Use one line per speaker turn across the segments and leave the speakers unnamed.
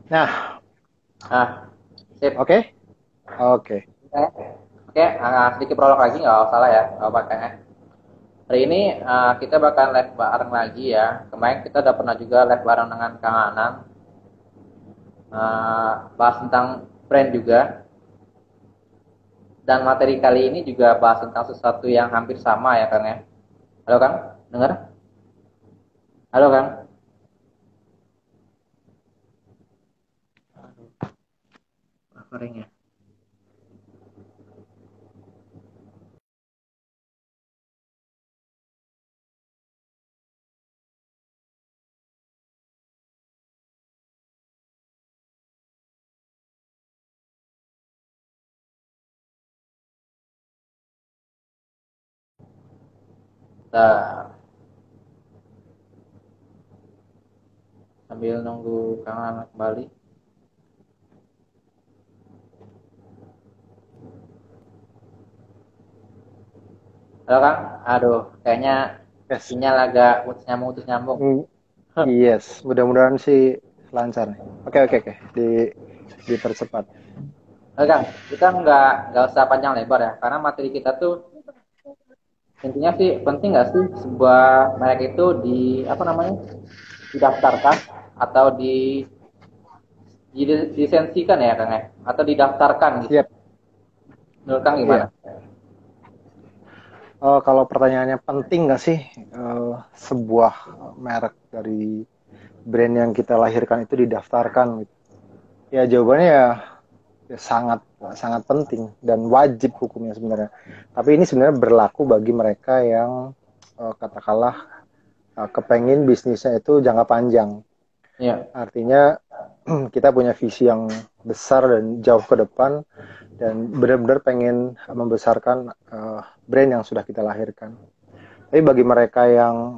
Nah,
Nah, sip.
oke, oke.
Oke, sedikit prolog lagi nggak salah ya, nggak apa kayaknya. Hari ini kita bakal live bareng lagi ya. Kemarin kita udah pernah juga live bareng dengan Kang Anang, bahas tentang brand juga. Dan materi kali ini juga bahas tentang sesuatu yang hampir sama ya Kang ya. Halo Kang, dengar? Halo Kang. Aduh, buffering ya. Nah, sambil nunggu Kang Anang kembali. Halo Kang, aduh, kayaknya
Yes.
sinyal agak putus nyambung.
Mm, yes, mudah-mudahan sih lancar nih. Oke, oke, oke. Dipercepat.
Oke Kang, kita nggak usah panjang lebar ya, karena materi kita tuh intinya sih penting nggak sih sebuah merek itu di apa namanya didaftarkan atau dilisensikan ya Kang ya, atau didaftarkan gitu.
Siap.
Menurut Kang gimana?
Iya. Kalau pertanyaannya penting nggak sih sebuah merek dari brand yang kita lahirkan itu didaftarkan gitu? Ya jawabannya ya sangat sangat penting dan wajib hukumnya sebenarnya. Tapi ini sebenarnya berlaku bagi mereka yang katakanlah kepengen bisnisnya itu jangka panjang.
Iya.
Artinya kita punya visi yang besar dan jauh ke depan dan benar-benar pengen membesarkan brand yang sudah kita lahirkan. Tapi bagi mereka yang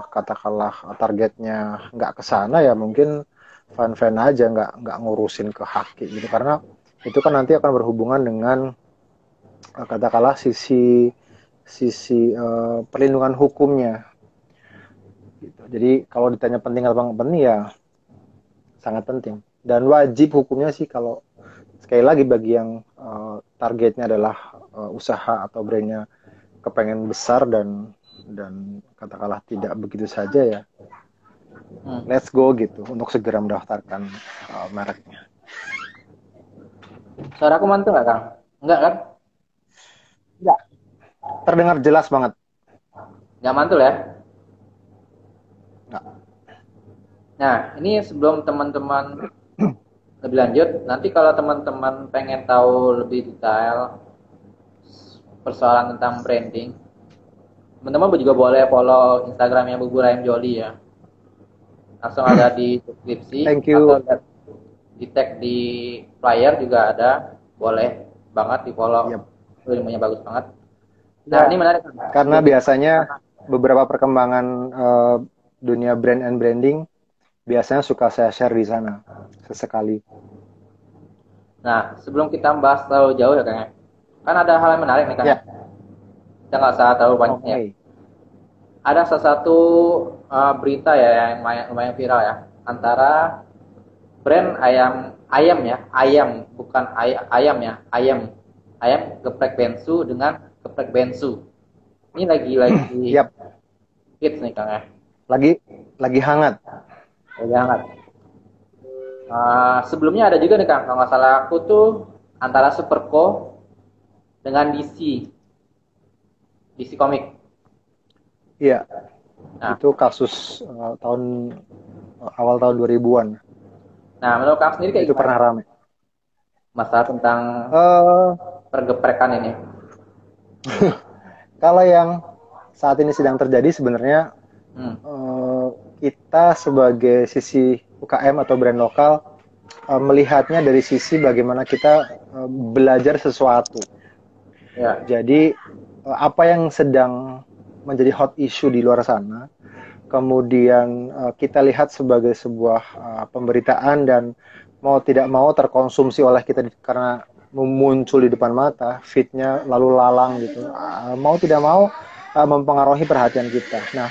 katakanlah targetnya nggak ke sana ya mungkin fan-fan aja nggak ngurusin ke haki gitu karena itu kan nanti akan berhubungan dengan katakanlah sisi sisi perlindungan hukumnya gitu. Jadi kalau ditanya penting atau nggak penting ya sangat penting dan wajib hukumnya sih kalau sekali lagi bagi yang targetnya adalah usaha atau brandnya kepengen besar dan katakanlah tidak begitu saja ya
Hmm.
let's go gitu untuk segera mendaftarkan mereknya.
Suara aku mantul nggak Kang? Enggak kan?
Ya, terdengar jelas banget.
Nggak mantul ya?
Nggak.
Nah, ini sebelum teman-teman lebih lanjut, nanti kalau teman-teman pengen tahu lebih detail persoalan tentang branding, teman-teman juga boleh follow Instagramnya Bubur Ayam Joli ya. Langsung ada di deskripsi
Thank
atau
you.
di tag di flyer juga ada. Boleh banget di follow.
Yep.
Ilmunya bagus banget. Nah,
Ya,
ini menarik.
karena
Sebelum kita
biasanya beberapa perkembangan dunia brand and branding biasanya suka saya share di sana sesekali.
Nah, sebelum kita bahas terlalu jauh ya Kang ya. Kan ada hal yang menarik nih Kang ya.
Ya,
Kita nggak usah terlalu banyak ya.
oke.
Ada salah satu berita ya yang lumayan viral ya antara brand ayam ya ayam bukan ayam ya ayam geprek bensu dengan geprek bensu ini lagi
Yap,
hits nih Kang ya
lagi lagi hangat.
lagi hangat. Sebelumnya ada juga nih Kang kalau nggak salah aku tuh antara Superco dengan DC Comic.
Iya,
Nah,
itu kasus awal tahun 2000-an.
menurut Kang sendiri kayak
Itu
gimana
pernah rame.
masalah tentang
Eh
pergeprekan ini?
Kalau yang saat ini sedang terjadi sebenarnya
Hmm,
eh, kita sebagai sisi UKM atau brand lokal melihatnya dari sisi bagaimana kita belajar sesuatu.
ya.
Jadi apa yang sedang menjadi hot issue di luar sana, kemudian kita lihat sebagai sebuah pemberitaan dan mau tidak mau terkonsumsi oleh kita karena muncul di depan mata, feednya lalu lalang gitu. Mau tidak mau mempengaruhi perhatian kita. Nah,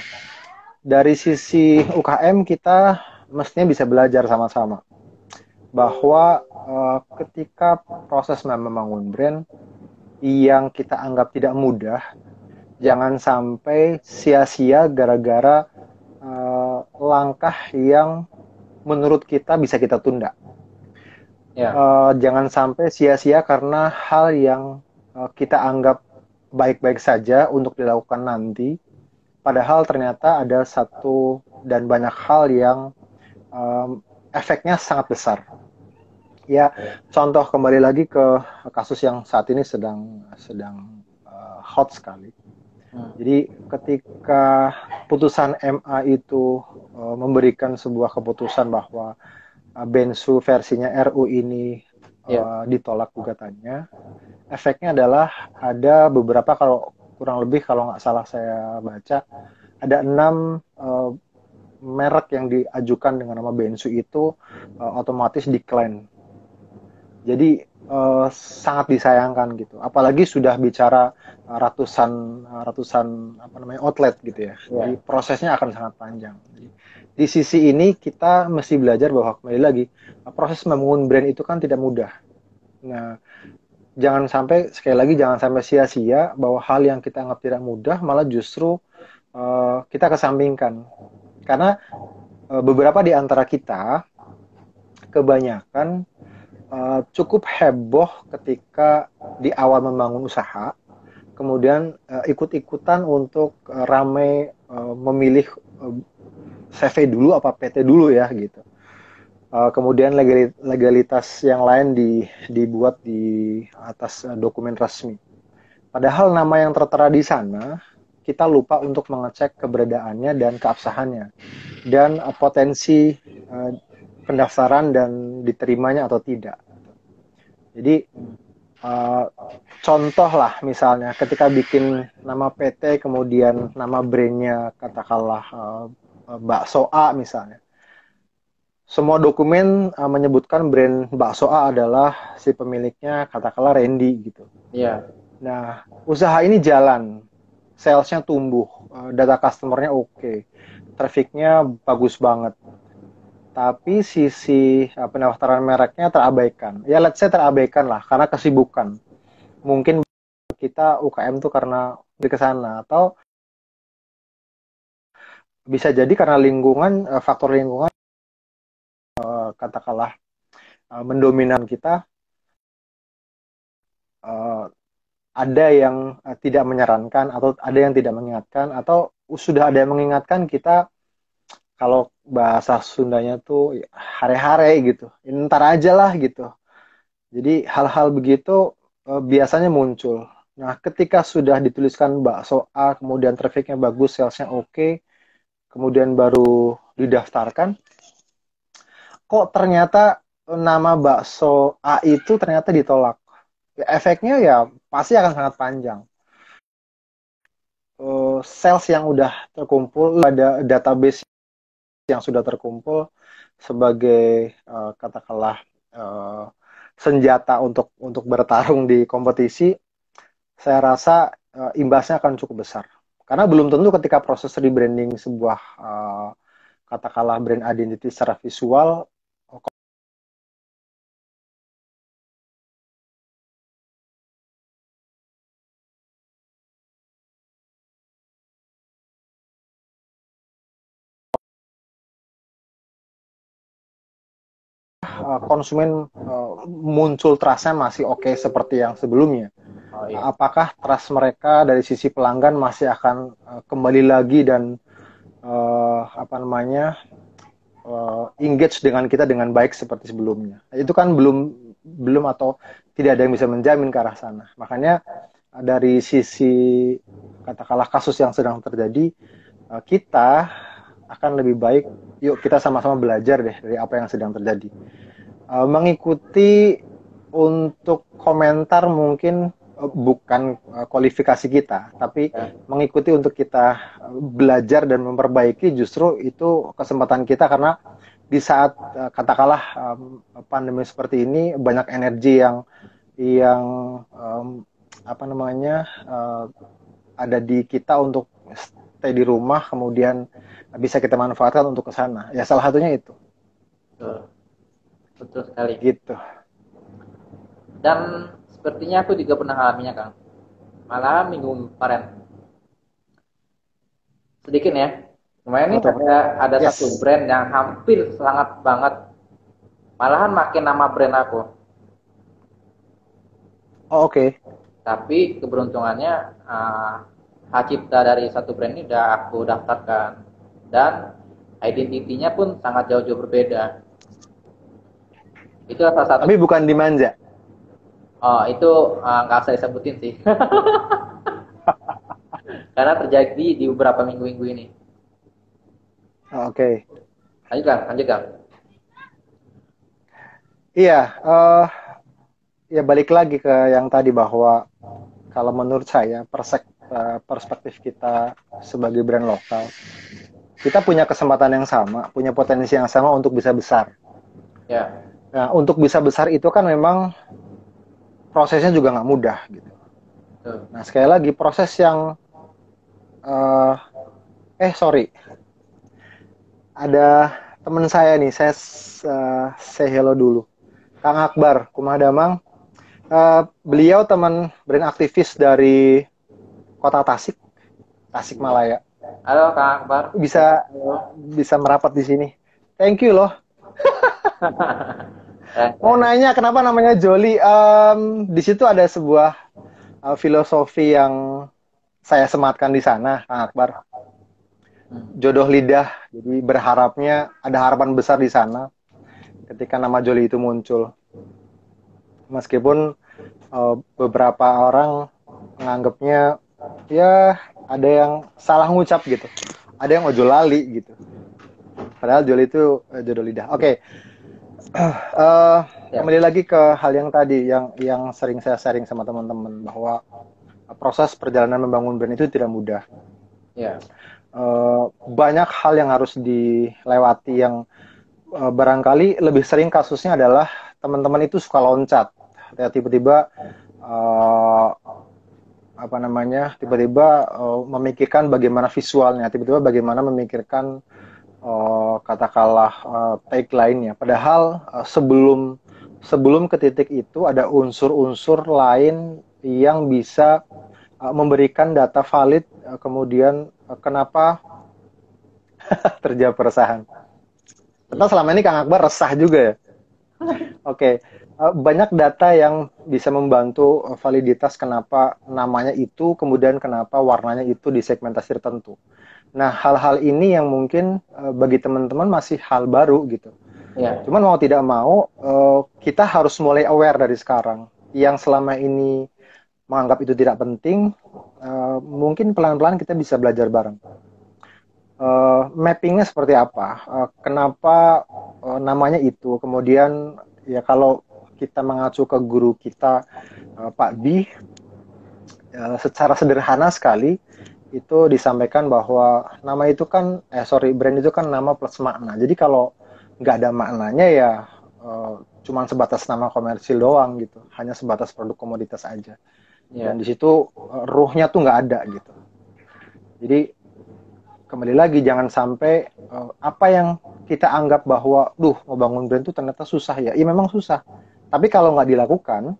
dari sisi UKM kita mestinya bisa belajar sama-sama. bahwa ketika proses membangun brand yang kita anggap tidak mudah, jangan sampai sia-sia gara-gara langkah yang menurut kita bisa kita tunda. Jangan sampai sia-sia karena hal yang kita anggap baik-baik saja untuk dilakukan nanti, padahal ternyata ada satu dan banyak hal yang efeknya sangat besar. Ya, contoh kembali lagi ke kasus yang saat ini sedang hot sekali. Jadi ketika putusan MA itu memberikan sebuah keputusan bahwa Bensu versinya RU ini ditolak gugatannya, efeknya adalah ada beberapa, kalau kurang lebih kalau nggak salah saya baca, ada 6 merek yang diajukan dengan nama Bensu itu otomatis decline. Jadi sangat disayangkan gitu. Apalagi sudah bicara ratusan outlet gitu ya. Jadi prosesnya akan sangat panjang. Jadi, di sisi ini kita mesti belajar bahwa kembali lagi proses membangun brand itu kan tidak mudah. Nah, jangan sampai sia-sia bahwa hal yang kita anggap tidak mudah malah justru kita kesampingkan. Karena beberapa di antara kita kebanyakan cukup heboh ketika di awal membangun usaha, kemudian ikut-ikutan untuk ramai memilih CV dulu apa PT dulu ya gitu. Kemudian legalitas yang lain dibuat di atas dokumen resmi. Padahal nama yang tertera di sana kita lupa untuk mengecek keberadaannya dan keabsahannya dan potensi pendaftaran dan diterimanya atau tidak. Jadi contoh lah misalnya ketika bikin nama PT kemudian nama brandnya katakanlah bakso A misalnya. Semua dokumen menyebutkan brand bakso A adalah si pemiliknya katakanlah Randy gitu.
Iya.
Nah, usaha ini jalan, salesnya tumbuh, data customernya oke, trafficnya bagus banget. Tapi sisi pendaftaran mereknya terabaikan. Ya let's say terabaikan lah, karena kesibukan. Mungkin kita UKM tuh karena di kesana, atau bisa jadi karena lingkungan, faktor lingkungan katakanlah mendominan kita. Ada yang tidak menyarankan, atau ada yang tidak mengingatkan, atau sudah ada yang mengingatkan kita, kalau bahasa Sundanya tuh hare-hare gitu, ntar aja lah gitu. Jadi hal-hal begitu biasanya muncul. Nah, ketika sudah dituliskan bakso A, kemudian trafficnya bagus, salesnya oke, kemudian baru didaftarkan, kok ternyata nama bakso A itu ternyata ditolak. Ya, efeknya ya pasti akan sangat panjang. Sales yang udah terkumpul, ada database yang sudah terkumpul sebagai katakanlah senjata untuk bertarung di kompetisi, saya rasa imbasnya akan cukup besar. Karena belum tentu ketika proses rebranding sebuah katakanlah brand identity secara visual konsumen muncul trust-nya masih oke seperti yang sebelumnya. Apakah trust mereka dari sisi pelanggan masih akan kembali lagi dan engage dengan kita dengan baik seperti sebelumnya? Itu kan belum atau tidak ada yang bisa menjamin ke arah sana. Makanya dari sisi katakanlah kasus yang sedang terjadi, kita akan lebih baik yuk kita sama-sama belajar deh dari apa yang sedang terjadi. Mengikuti untuk komentar mungkin bukan kualifikasi kita, tapi mengikuti untuk kita belajar dan memperbaiki, justru itu kesempatan kita, karena di saat katakanlah pandemi seperti ini banyak energi yang ada di kita untuk stay di rumah, kemudian bisa kita manfaatkan untuk ke sana. Ya salah satunya itu.
betul sekali.
Gitu.
Dan sepertinya aku juga pernah alaminya, Kang. Malah minggu kemarin. Sedikit ya. Kemarin ini
Betul.
ada
Yes.
satu brand yang hampir sangat banget. Malahan makin nama brand aku.
Oh, oke.
Tapi keberuntungannya hak cipta dari satu brand ini udah aku daftarkan. Dan identitinya pun sangat jauh-jauh berbeda. Itu salah satu.
Tapi bukan dimanja.
Oh, itu nggak usah disebutin sih. Karena terjadi di beberapa minggu-minggu ini.
Oh, oke.
Lanjut Kang, lanjut Kang.
Iya, ya balik lagi ke yang tadi bahwa kalau menurut saya perspektif kita sebagai brand lokal, kita punya kesempatan yang sama, punya potensi yang sama untuk bisa besar.
Ya.
Nah, untuk bisa besar itu kan memang prosesnya juga nggak mudah gitu. Nah, sekali lagi proses yang sorry, ada teman saya nih, saya say hello dulu, Kang Akbar Kumadamang. Beliau teman brand aktivis dari kota Tasikmalaya.
Halo Kang Akbar.
Bisa merapat di sini. Thank you loh. Mau nanya kenapa namanya Jolly? Di situ ada sebuah filosofi yang saya sematkan di sana, Kang Akbar. Jodoh lidah. Jadi berharapnya ada harapan besar di sana ketika nama Jolly itu muncul. Meskipun beberapa orang menganggapnya ya ada yang salah ngucap gitu, ada yang ojo lali gitu, padahal Jolly itu jodoh lidah. Oke. Kembali lagi ke hal yang tadi yang sering saya sharing sama teman-teman bahwa proses perjalanan membangun brand itu tidak mudah. Banyak hal yang harus dilewati yang barangkali lebih sering kasusnya adalah teman-teman itu suka loncat ya, tiba-tiba memikirkan bagaimana visualnya, tiba-tiba bagaimana memikirkan katakanlah tagline-nya. Padahal sebelum ke titik itu ada unsur-unsur lain yang bisa memberikan data valid, kemudian kenapa terjadi peresahan. Ternyata selama ini Kang Akbar resah juga ya. Oke. Banyak data yang bisa membantu validitas kenapa namanya itu, kemudian kenapa warnanya itu di segmentasi tertentu. Nah, hal-hal ini yang mungkin bagi teman-teman masih hal baru gitu. Cuman mau tidak mau, kita harus mulai aware dari sekarang. Yang selama ini menganggap itu tidak penting, mungkin pelan-pelan kita bisa belajar bareng. Mappingnya seperti apa? Kenapa namanya itu? Kemudian ya kalau kita mengacu ke guru kita Pak Bi, secara sederhana sekali itu disampaikan bahwa nama itu kan brand itu kan nama plus makna. Jadi kalau nggak ada maknanya ya cuma sebatas nama komersil doang gitu, hanya sebatas produk komoditas aja. Dan di situ ruhnya tuh nggak ada gitu. Jadi kembali lagi jangan sampai apa yang kita anggap bahwa mau bangun brand itu ternyata susah ya. Iya memang susah. Tapi kalau nggak dilakukan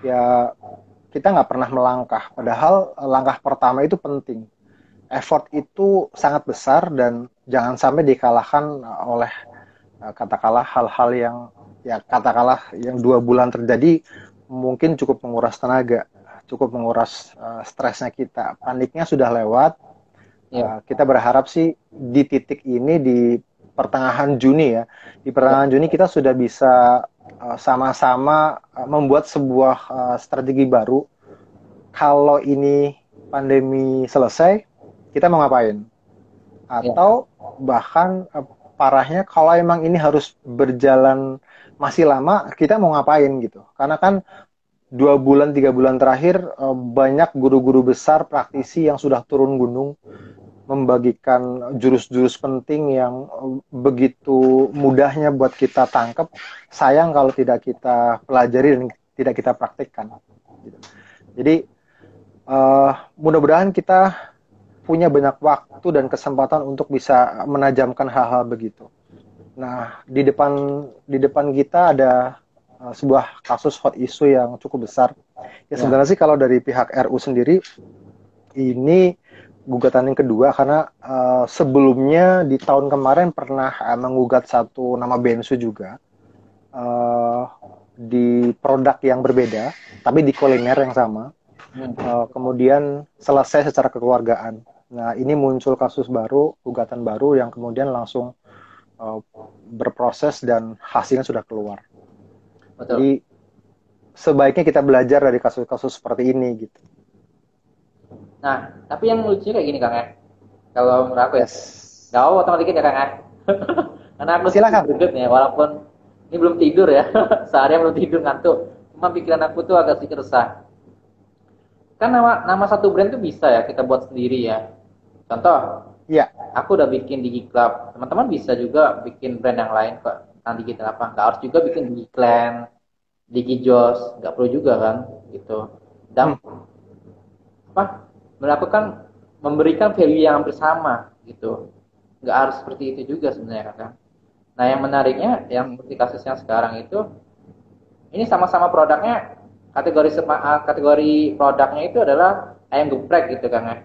ya kita nggak pernah melangkah. Padahal langkah pertama itu penting. Effort itu sangat besar dan jangan sampai dikalahkan oleh katakanlah hal-hal yang ya katakanlah yang 2 bulan terjadi mungkin cukup menguras tenaga, cukup menguras stresnya kita. Paniknya sudah lewat. Kita berharap sih di titik ini di pertengahan Juni ya. Di pertengahan Juni kita sudah bisa sama-sama membuat sebuah strategi baru. Kalau ini pandemi selesai, kita mau ngapain? Atau bahkan parahnya kalau emang ini harus berjalan masih lama, kita mau ngapain gitu? Karena kan 2 bulan, 3 bulan terakhir banyak guru-guru besar, praktisi yang sudah turun gunung membagikan jurus-jurus penting yang begitu mudahnya buat kita tangkap. Sayang kalau tidak kita pelajari dan tidak kita praktikkan. Jadi mudah-mudahan kita punya banyak waktu dan kesempatan untuk bisa menajamkan hal-hal begitu. Nah, di depan kita ada sebuah kasus hot issue yang cukup besar. Ya
Ya.
sebenarnya sih kalau dari pihak RU sendiri ini gugatan yang kedua karena sebelumnya di tahun kemarin pernah menggugat satu nama Bensu juga eh, di produk yang berbeda, tapi di kuliner yang sama.
Hmm.
Kemudian selesai secara kekeluargaan. Nah, ini muncul kasus baru, gugatan baru yang kemudian langsung eh, berproses dan hasilnya sudah keluar.
Betul.
Jadi sebaiknya kita belajar dari kasus-kasus seperti ini gitu.
Nah, tapi yang lucunya kayak gini Kang ya. Kalau menurut aku ya,
Yes.
nggak apa potong dikit ya Kang ya. Karena aku sedikit
Silakan.
greget ya, walaupun ini belum tidur ya, seharian belum tidur ngantuk. Cuma pikiran aku tuh agak sedikit resah. Kan nama nama satu brand tuh bisa ya kita buat sendiri ya. Contoh,
Ya.
aku udah bikin DigiClub. Teman-teman bisa juga bikin brand yang lain kok. Tentang digital apa? Nggak harus juga bikin DigiClan, DigiJoss. Nggak perlu juga kan, gitu. Dan
Hmm.
apa? Melakukan memberikan value yang hampir sama, gitu. Nggak harus seperti itu juga sebenarnya kan. Nah, yang menariknya, yang seperti kasus yang sekarang itu, ini sama-sama produknya kategori produknya itu adalah ayam geprek gitu kan ya.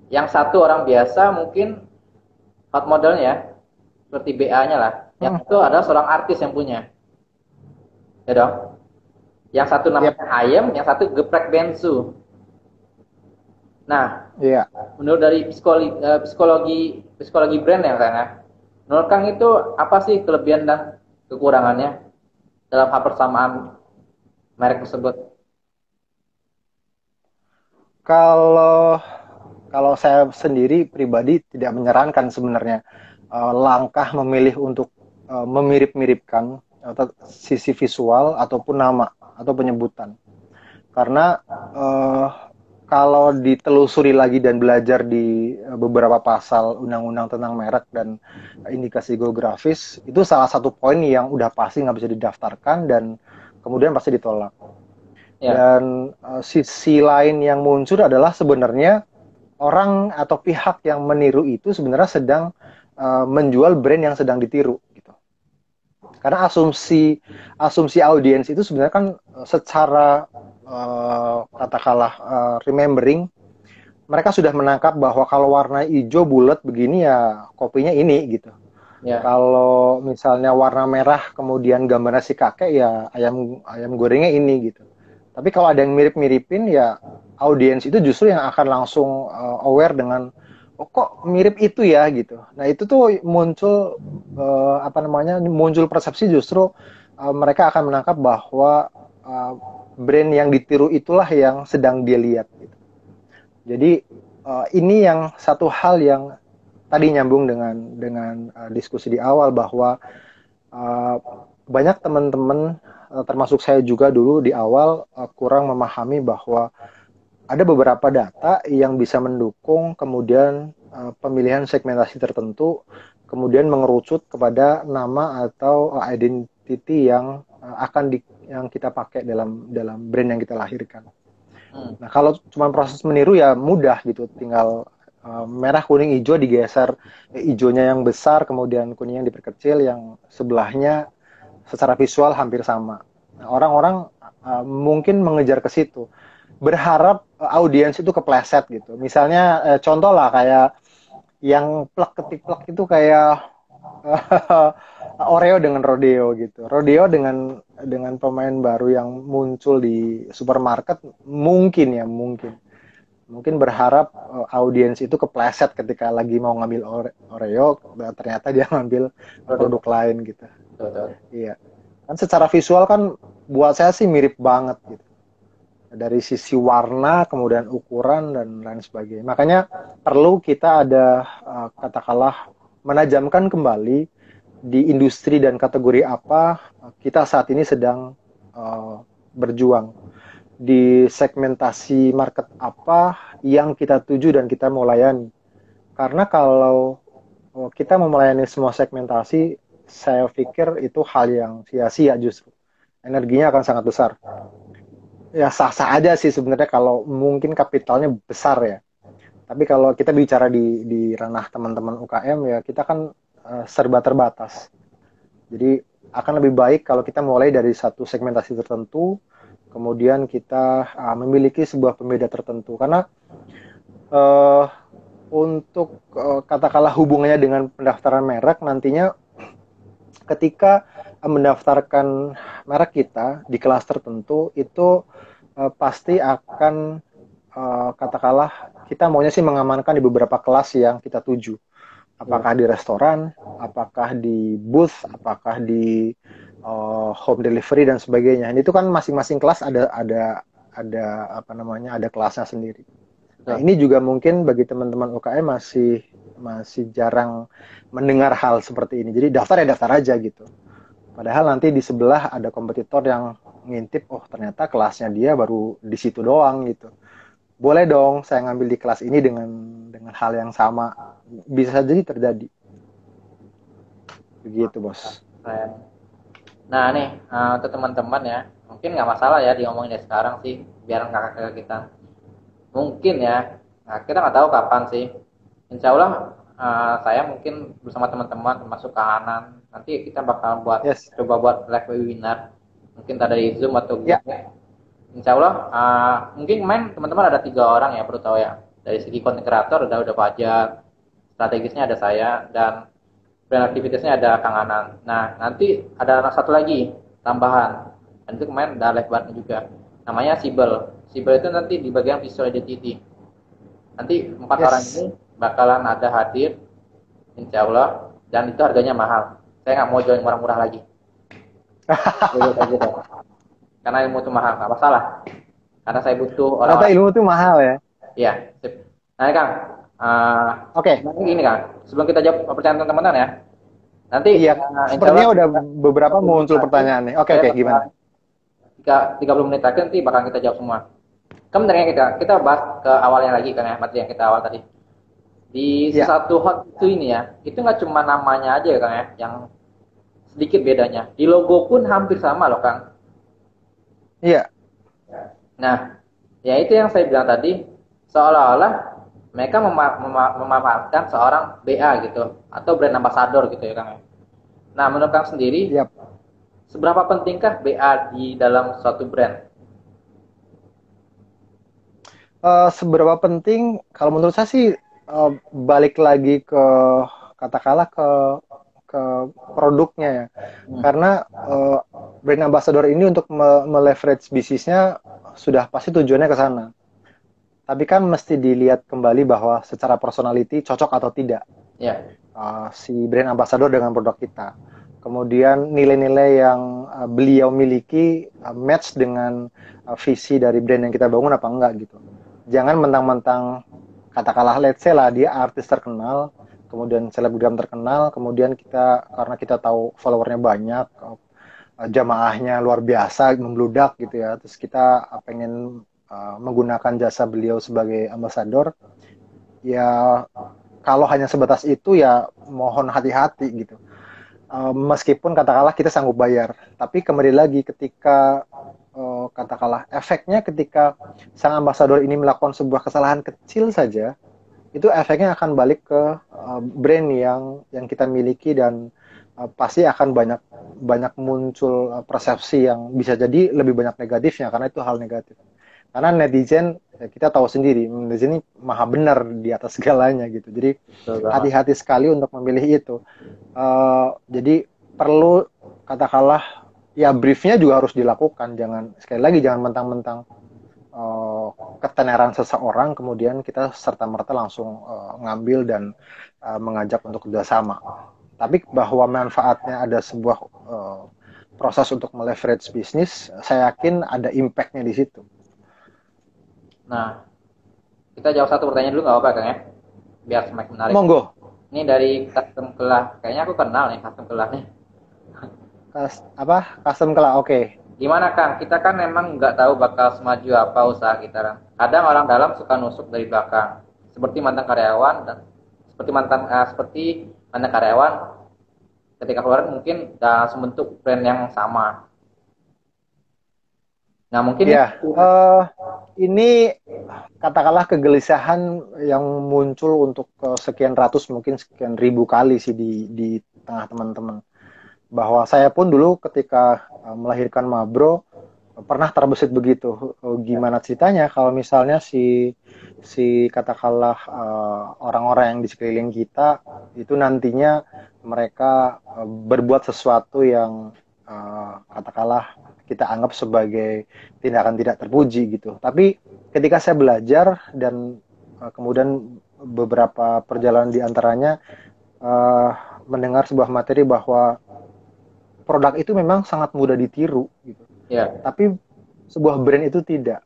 Yang satu orang biasa mungkin hot modelnya seperti BA-nya lah. Yang
Hmm.
itu adalah seorang artis yang punya. Ya dong. Yang satu
Yep.
namanya ayam, yang satu geprek bensu. Nah,
Iya.
menurut dari psikologi brand ya kan ya. Menurut Kang itu apa sih kelebihan dan kekurangannya dalam hal persamaan merek tersebut?
Kalau kalau saya sendiri pribadi tidak menyarankan sebenarnya langkah memilih untuk memirip-miripkan atau sisi visual ataupun nama atau penyebutan. Karena eh, kalau ditelusuri lagi dan belajar di beberapa pasal undang-undang tentang merek dan indikasi geografis, itu salah satu poin yang udah pasti nggak bisa didaftarkan dan kemudian pasti ditolak.
Ya,
Dan sisi lain yang muncul adalah sebenarnya orang atau pihak yang meniru itu sebenarnya sedang menjual brand yang sedang ditiru gitu. Karena asumsi asumsi audiens itu sebenarnya kan secara katakanlah remembering mereka sudah menangkap bahwa kalau warna hijau bulat begini ya kopinya ini gitu.
ya,
Kalau misalnya warna merah kemudian gambarnya si kakek ya ayam ayam gorengnya ini gitu. Tapi kalau ada yang mirip-miripin ya audiens itu justru yang akan langsung aware dengan oh kok mirip itu ya gitu. Nah itu tuh muncul apa namanya muncul persepsi justru mereka akan menangkap bahwa uh, brand yang ditiru itulah yang sedang dia lihat. Gitu. Jadi ini yang satu hal yang tadi nyambung dengan diskusi di awal bahwa uh, banyak teman-teman termasuk saya juga dulu di awal kurang memahami bahwa ada beberapa data yang bisa mendukung kemudian pemilihan segmentasi tertentu kemudian mengerucut kepada nama atau identity yang yang kita pakai dalam dalam brand yang kita lahirkan.
hmm,
Nah, kalau cuma proses meniru ya mudah gitu, tinggal merah, kuning, hijau digeser hijaunya yang besar, kemudian kuning yang diperkecil, yang sebelahnya secara visual hampir sama. Nah, orang-orang mungkin mengejar ke situ, berharap audiens itu kepleset gitu. Misalnya contoh lah kayak yang plek ketiplek itu kayak Oreo dengan Rodeo gitu. Rodeo dengan pemain baru yang muncul di supermarket mungkin berharap audiens itu kepleset ketika lagi mau ngambil Oreo ternyata dia ngambil produk
produk.
lain gitu.
Betul.
Iya. Kan secara visual kan buat saya sih mirip banget gitu. Dari sisi warna, kemudian ukuran dan lain sebagainya. Makanya perlu kita ada katakanlah menajamkan kembali di industri dan kategori apa kita saat ini sedang berjuang di segmentasi market apa yang kita tuju dan kita mau layani. Karena kalau kita mau melayani semua segmentasi, saya pikir itu hal yang sia-sia justru. Energinya akan sangat besar. Ya sah-sah aja sih sebenarnya kalau mungkin kapitalnya besar ya. Tapi kalau kita bicara di ranah teman-teman UKM ya kita kan serba terbatas. Jadi akan lebih baik kalau kita mulai dari satu segmentasi tertentu, kemudian kita memiliki sebuah pembeda tertentu. Karena uh, untuk katakanlah hubungannya dengan pendaftaran merek nantinya ketika mendaftarkan merek kita di kelas tertentu itu pasti akan katakanlah kita maunya sih mengamankan di beberapa kelas yang kita tuju. Apakah di restoran, apakah di booth, apakah di home delivery dan sebagainya. Dan itu kan masing-masing kelas ada apa namanya, ada kelasnya sendiri. Nah, ini juga mungkin bagi teman-teman UKM masih jarang mendengar hal seperti ini. Jadi daftar ya daftar aja gitu. Padahal nanti di sebelah ada kompetitor yang ngintip, oh ternyata kelasnya dia baru di situ doang gitu. Boleh dong saya ngambil di kelas ini dengan hal yang sama. Bisa jadi terjadi. Begitu, Bos.
Nah, nih untuk teman-teman ya, mungkin nggak masalah ya diomongin dari sekarang sih, biar nggak kakak kita. Mungkin ya, nah, kita nggak tahu kapan sih. Insya Allah saya mungkin bersama teman-teman termasuk Kak Anan, nanti kita bakal coba buat live webinar, mungkin dari Zoom atau Google. Insya Allah mungkin main teman-teman ada 3 orang ya, perlu tahu ya. Dari segi konten kreator udah Fajar, strategisnya ada saya, dan brand aktivitasnya ada Kang Anan. Nah, nanti ada satu lagi tambahan, dan itu kemarin ada live bareng juga, namanya Sibel. Sibel itu nanti di bagian visual identity. Nanti 4 orang ini bakalan ada hadir, insya Allah, dan itu harganya mahal. Saya nggak mau join murah-murah lagi. Karena ilmu itu mahal, nggak masalah. Karena saya butuh orang.
Ternyata ilmu itu mahal ya?
Iya. Nah, Kang. Oke. Ini Kang, sebelum kita jawab pertanyaan teman-teman ya. Nanti.
Iya. Sepertinya udah beberapa muncul pertanyaan nih. Oke, gimana?
30 menit lagi nanti bakal kita jawab semua. Kemudian kita bahas ke awalnya lagi kan ya, materi yang kita awal tadi. Di satu hot itu ini ya, itu nggak cuma namanya aja Kang ya, yang sedikit bedanya. Di logo pun hampir sama loh Kang.
Iya.
Nah, ya itu yang saya bilang tadi, seolah-olah mereka memanfaatkan seorang BA gitu, atau brand ambassador gitu ya Kang. Nah, menurut Kang sendiri, seberapa pentingkah BA di dalam suatu brand?
Seberapa penting? Kalau menurut saya sih balik lagi ke katakanlah ke produknya ya. Karena brand ambassador ini untuk meleverage bisnisnya sudah pasti tujuannya ke sana. Tapi kan mesti dilihat kembali bahwa secara personality cocok atau tidak. Si brand ambassador dengan produk kita. Kemudian nilai-nilai yang beliau miliki match dengan visi dari brand yang kita bangun apa enggak gitu. Jangan mentang-mentang katakanlah let's say lah dia artis terkenal, kemudian selebgram terkenal, kemudian karena kita tahu followernya banyak, jamaahnya luar biasa, membludak gitu ya, terus kita pengen menggunakan jasa beliau sebagai ambasador, ya kalau hanya sebatas itu ya mohon hati-hati gitu. Meskipun katakanlah kita sanggup bayar, tapi kembali lagi ketika katakanlah efeknya ketika sang ambasador ini melakukan sebuah kesalahan kecil saja, itu efeknya akan balik ke brand yang kita miliki dan pasti akan banyak muncul persepsi yang bisa jadi lebih banyak negatifnya karena itu hal negatif. Karena netizen kita tahu sendiri, netizen ini maha benar di atas segalanya gitu. Jadi hati-hati sekali untuk memilih itu. Jadi perlu katakanlah ya briefnya juga harus dilakukan. Sekali lagi jangan mentang-mentang ketenaran seseorang kemudian kita serta-merta langsung ngambil dan mengajak untuk kerjasama. Tapi bahwa manfaatnya ada sebuah proses untuk meleverage bisnis, saya yakin ada impact-nya di situ.
Nah, kita jawab satu pertanyaan dulu nggak apa-apa Kang ya? Biar semakin menarik.
Monggo.
Ini dari Custom Kelah. Kayaknya aku kenal nih Custom Kelah nih.
Custom Kelah, oke.
Gimana Kang? Kita kan memang nggak tahu bakal semaju apa usaha kita kan. Kadang orang dalam suka nusuk dari belakang. Seperti mantan karyawan dan seperti mantan karyawan ketika keluar mungkin dalam bentuk brand yang sama. Nah mungkin
Ini katakanlah kegelisahan yang muncul untuk sekian ratus mungkin sekian ribu kali sih di tengah teman-teman. Bahwa saya pun dulu ketika melahirkan Mabro pernah terbesit begitu. Gimana ceritanya kalau misalnya si si katakanlah orang-orang yang di sekeliling kita itu nantinya mereka berbuat sesuatu yang katakanlah kita anggap sebagai tindakan tidak terpuji gitu. Tapi ketika saya belajar dan kemudian beberapa perjalanan di antaranya uh, mendengar sebuah materi bahwa produk itu memang sangat mudah ditiru gitu.
Ya.
Tapi sebuah brand itu tidak.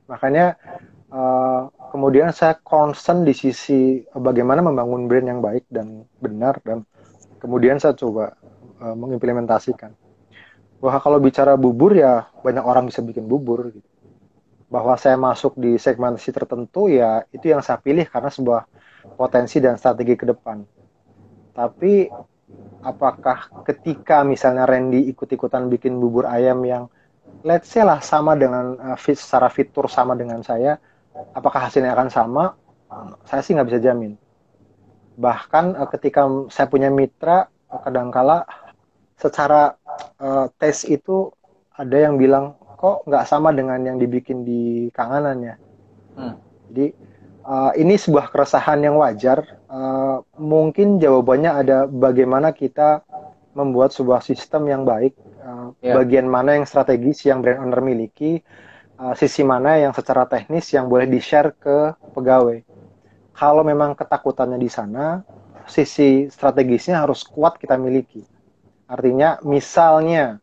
Makanya kemudian saya concern di sisi bagaimana membangun brand yang baik dan benar dan kemudian saya coba mengimplementasikan. Bahwa kalau bicara bubur ya banyak orang bisa bikin bubur gitu. Bahwa saya masuk di segmentasi tertentu ya itu yang saya pilih karena sebuah potensi dan strategi ke depan. Tapi apakah ketika misalnya Randy ikut-ikutan bikin bubur ayam yang let's say lah sama dengan secara fitur sama dengan saya, apakah hasilnya akan sama? Saya sih nggak bisa jamin. Bahkan ketika saya punya mitra, kadangkala secara tes itu ada yang bilang kok nggak sama dengan yang dibikin di Kanganannya. Jadi ini sebuah keresahan yang wajar. Mungkin jawabannya ada bagaimana kita membuat sebuah sistem yang baik. Bagian mana yang strategis yang brand owner miliki, sisi mana yang secara teknis yang boleh di-share ke pegawai. Kalau memang ketakutannya di sana, sisi strategisnya harus kuat kita miliki. Artinya misalnya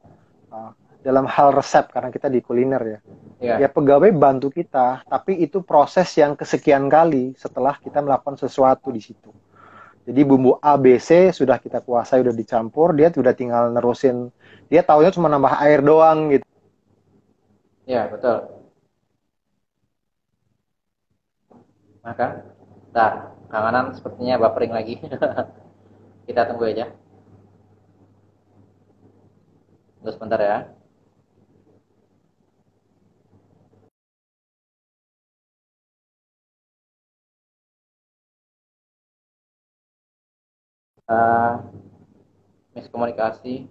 dalam hal resep karena kita di kuliner ya. Ya pegawai bantu kita, tapi itu proses yang kesekian kali setelah kita melakukan sesuatu di situ. Jadi bumbu A, B, C sudah kita kuasai, udah dicampur, dia sudah tinggal nerusin. Dia taunya cuma nambah air doang gitu.
Ya, betul. Maka, nah, Kanganan sepertinya buffering lagi. Kita tunggu aja. Tunggu sebentar ya. Miskomunikasi.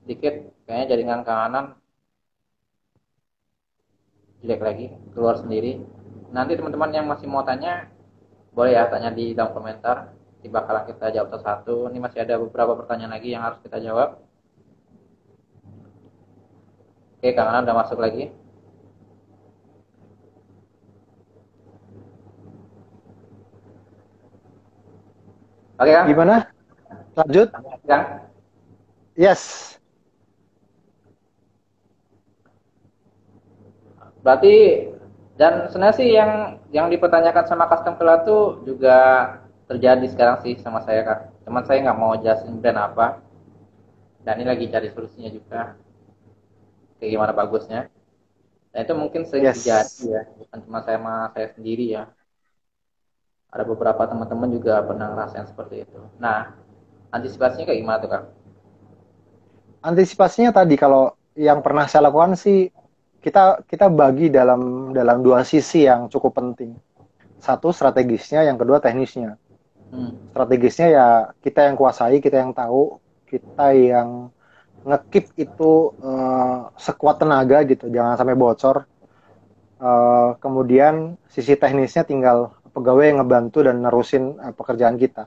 Dikit, kayaknya jaringan Kanganan jelek lagi, keluar sendiri. Nanti teman-teman yang masih mau tanya, boleh ya tanya di dalam komentar. Nanti bakalan kita jawab satu-satu. Ini masih ada beberapa pertanyaan lagi yang harus kita jawab. Oke, Kanganan udah masuk lagi. Oke, Kang.
Gimana? Lanjut?
Kang.
Yes.
Berarti dan sebenarnya sih yang dipertanyakan sama custom killer tuh juga terjadi sekarang sih sama saya, Kak. Cuman saya nggak mau jelasin brand apa. Dan ini lagi cari solusinya juga. Kayak gimana bagusnya. Dan itu mungkin sering terjadi ya, bukan cuma saya sendiri ya. Ada beberapa teman-teman juga pernah ngerasain seperti itu. Nah, antisipasinya kayak gimana tuh, Kak?
Antisipasinya tadi kalau yang pernah saya lakukan sih kita bagi dalam dua sisi yang cukup penting. Satu strategisnya, yang kedua teknisnya. Strategisnya ya kita yang kuasai, kita yang tahu, kita yang ngekip itu sekuat tenaga gitu, jangan sampai bocor. Kemudian sisi teknisnya tinggal pegawai yang ngebantu dan nerusin pekerjaan kita.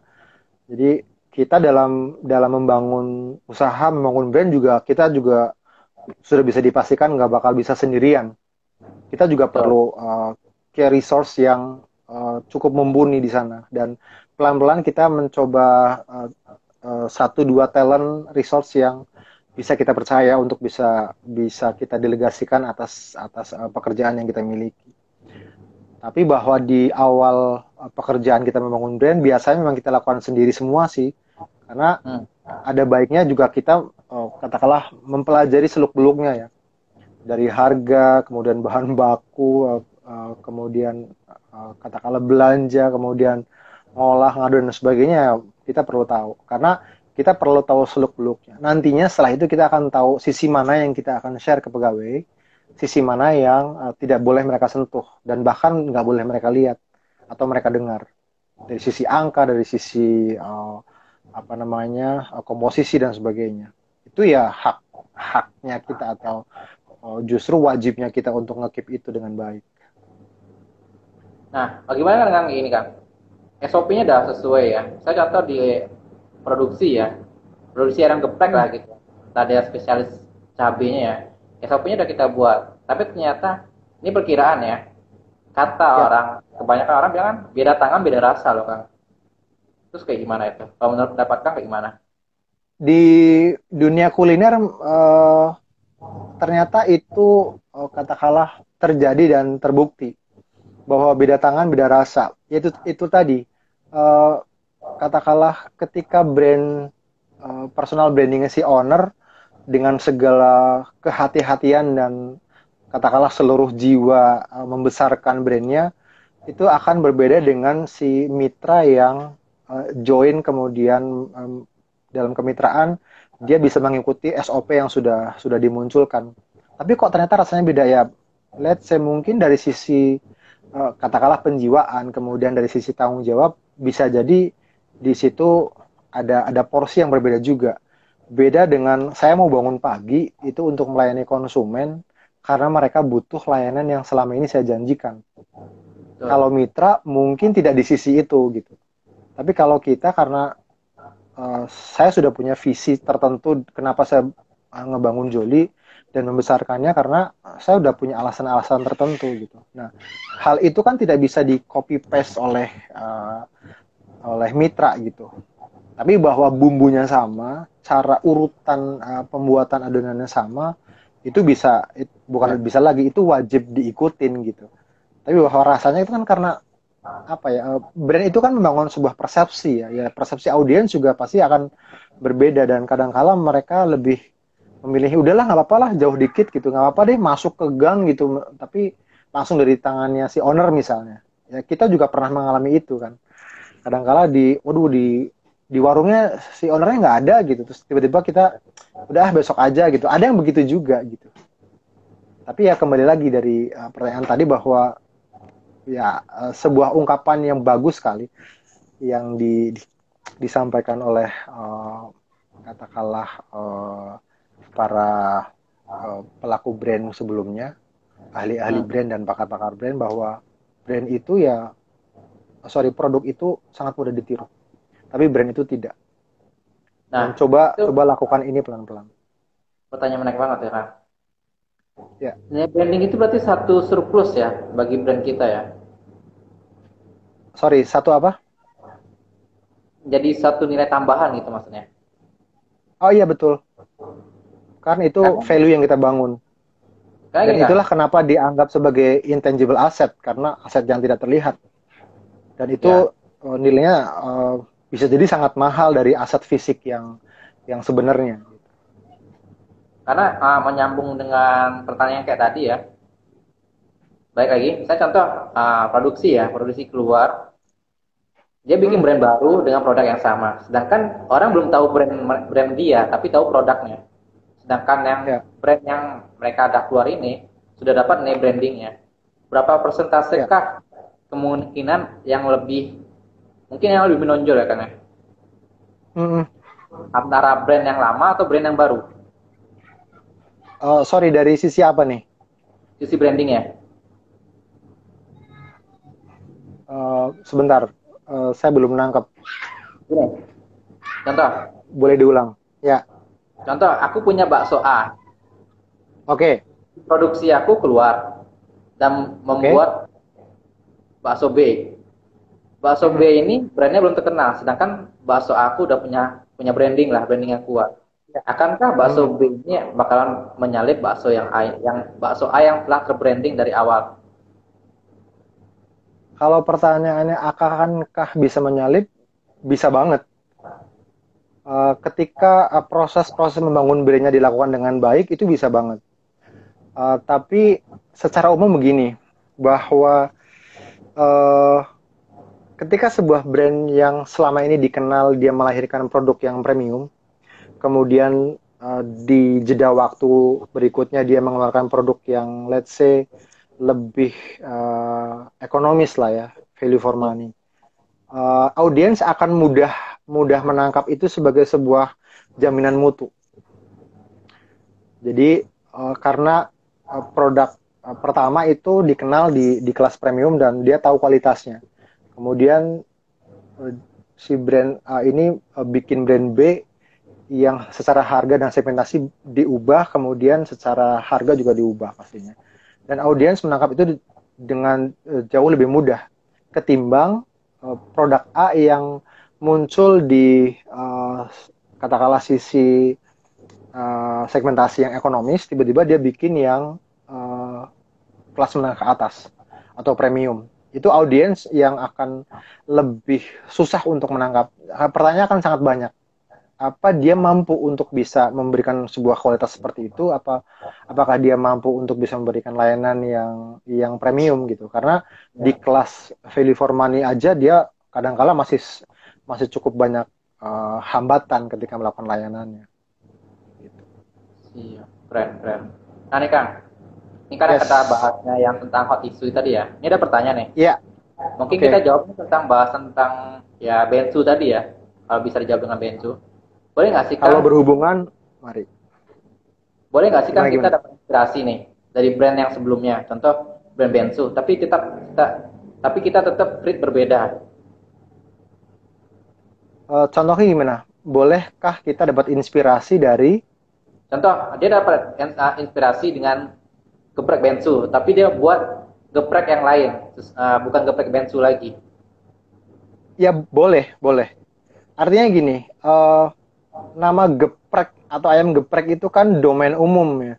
Jadi kita dalam membangun usaha, membangun brand juga kita juga sudah bisa dipastikan nggak bakal bisa sendirian. Kita juga perlu care resource yang cukup mumpuni di sana dan pelan-pelan kita mencoba satu dua talent resource yang bisa kita percaya untuk bisa kita delegasikan atas pekerjaan yang kita miliki. Tapi bahwa di awal pekerjaan kita membangun brand biasanya memang kita lakukan sendiri semua sih, karena ada baiknya juga kita katakanlah mempelajari seluk beluknya ya, dari harga, kemudian bahan baku, kemudian katakanlah belanja, kemudian ngolah, ngadu dan sebagainya, kita perlu tahu. Karena kita perlu tahu seluk-beluknya. Nantinya setelah itu kita akan tahu sisi mana yang kita akan share ke pegawai, sisi mana yang tidak boleh mereka sentuh, dan bahkan nggak boleh mereka lihat atau mereka dengar. Dari sisi angka, dari sisi komposisi dan sebagainya. Itu ya haknya kita atau justru wajibnya kita untuk nge-keep itu dengan baik.
Nah, bagaimana dengan ini Kang? SOP-nya udah sesuai ya. Saya contoh di produksi ya. Produksi ayam geprek lah gitu. Ada spesialis cabenya ya. SOP-nya udah kita buat. Tapi ternyata ini perkiraan ya. Kata orang, kebanyakan orang bilang kan beda tangan beda rasa loh Kang. Terus kayak gimana itu? Kalau menurut pendapat Kang kayak gimana?
Di dunia kuliner ternyata itu katakanlah terjadi dan terbukti bahwa beda tangan beda rasa. Itu tadi katakanlah ketika brand personal brandingnya si owner dengan segala kehati-hatian dan katakanlah seluruh jiwa membesarkan brandnya, itu akan berbeda dengan si mitra yang join kemudian dalam kemitraan dia bisa mengikuti SOP yang sudah dimunculkan. Tapi kok ternyata rasanya beda ya? Let's say mungkin dari sisi katakanlah penjiwaan, kemudian dari sisi tanggung jawab bisa jadi di situ ada porsi yang berbeda juga. Beda dengan saya mau bangun pagi itu untuk melayani konsumen karena mereka butuh layanan yang selama ini saya janjikan. Kalau mitra mungkin tidak di sisi itu gitu. Tapi kalau kita karena saya sudah punya visi tertentu kenapa saya ngebangun Joli dan membesarkannya karena saya udah punya alasan-alasan tertentu gitu. Nah, hal itu kan tidak bisa di copy paste oleh mitra gitu. Tapi bahwa bumbunya sama, cara urutan pembuatan adonannya sama, itu bisa bukan bisa lagi, itu wajib diikutin gitu. Tapi bahwa rasanya itu kan karena brand itu kan membangun sebuah persepsi ya persepsi audiens juga pasti akan berbeda dan kadang-kala mereka lebih memilih udahlah nggak apa-apa lah jauh dikit gitu, nggak apa-apa deh masuk ke gang gitu, tapi langsung dari tangannya si owner misalnya. Ya kita juga pernah mengalami itu kan. Kadang-kala di warungnya si ownernya nggak ada gitu, terus tiba-tiba kita udah besok aja gitu. Ada yang begitu juga gitu. Tapi ya kembali lagi dari pertanyaan tadi bahwa ya sebuah ungkapan yang bagus sekali yang disampaikan oleh katakanlah para pelaku brand sebelumnya, ahli-ahli brand dan pakar-pakar brand, bahwa brand itu produk itu sangat mudah ditiru, tapi brand itu tidak. Nah, dan coba lakukan ini pelan-pelan.
Pertanyaan menarik banget ya Kang.
Ya.
Nah, branding itu berarti satu surplus ya bagi brand kita ya.
Sorry, satu apa?
Jadi satu nilai tambahan gitu maksudnya.
Oh iya betul. Karena itu value yang kita bangun. Dan itulah kenapa dianggap sebagai intangible asset, karena aset yang tidak terlihat. Dan itu nilainya bisa jadi sangat mahal dari aset fisik yang sebenarnya.
Karena menyambung dengan pertanyaan kayak tadi ya. Baik lagi, saya contoh produksi keluar. Dia bikin brand baru dengan produk yang sama. Sedangkan orang belum tahu brand dia, tapi tahu produknya. Sedangkan yang brand yang mereka ada keluar ini sudah dapat name brandingnya. Berapa persentase kah kemungkinan yang lebih menonjol ya Kang? Antara brand yang lama atau brand yang baru?
Sorry, dari sisi apa nih?
Sisi branding ya.
Sebentar, saya belum menangkap.
Contoh.
Boleh diulang? Ya.
Contoh, aku punya bakso A.
Oke.
Produksi aku keluar dan membuat bakso B. Bakso B ini brandnya belum terkenal, sedangkan bakso aku udah punya branding yang kuat. Akankah bakso B ini bakalan menyalip bakso yang A yang telah terbranding dari awal?
Kalau pertanyaannya akankah bisa menyalip, bisa banget. Ketika proses membangun brandnya dilakukan dengan baik, itu bisa banget. Tapi secara umum begini, bahwa eh, ketika sebuah brand yang selama ini dikenal dia melahirkan produk yang premium, kemudian di jeda waktu berikutnya dia mengeluarkan produk yang let's say lebih ekonomis lah ya, value for money. Audiens akan mudah menangkap itu sebagai sebuah jaminan mutu. Jadi karena produk pertama itu dikenal di kelas premium dan dia tahu kualitasnya. Kemudian si brand A ini bikin brand B yang secara harga dan segmentasi diubah, kemudian secara harga juga diubah pastinya. Dan audiens menangkap itu dengan jauh lebih mudah ketimbang produk A yang muncul di katakanlah sisi segmentasi yang ekonomis, tiba-tiba dia bikin yang kelas menengah ke atas atau premium. Itu audiens yang akan lebih susah untuk menangkap. Pertanyaan akan sangat banyak. Apa dia mampu untuk bisa memberikan sebuah kualitas seperti itu? Apakah dia mampu untuk bisa memberikan layanan yang premium gitu? Karena di kelas value for money aja dia kadang-kala masih cukup banyak hambatan ketika melakukan layanannya. Gitu.
Iya, keren. Nah nih Kang, ini kan
Yes.
kata bahasnya yang tentang hot issue tadi ya. Ini ada pertanyaan nih.
Iya.
Mungkin
Oke.
kita jawabnya tentang ya bensu tadi ya. Kalau bisa dijawab dengan bensu. Boleh nggak sih
Kalau
Kang?
berhubungan, mari.
Boleh nggak sih Kang kita
Gimana?
dapat inspirasi nih dari brand yang sebelumnya? Contoh brand bensu, tapi kita tetap treat berbeda.
Contohnya gimana? Bolehkah kita dapat inspirasi dari
Contoh dia dapat inspirasi dengan geprek bensu, tapi dia buat geprek yang lain, bukan geprek bensu lagi.
ya boleh. Artinya gini, nama geprek atau ayam geprek itu kan domain umum ya.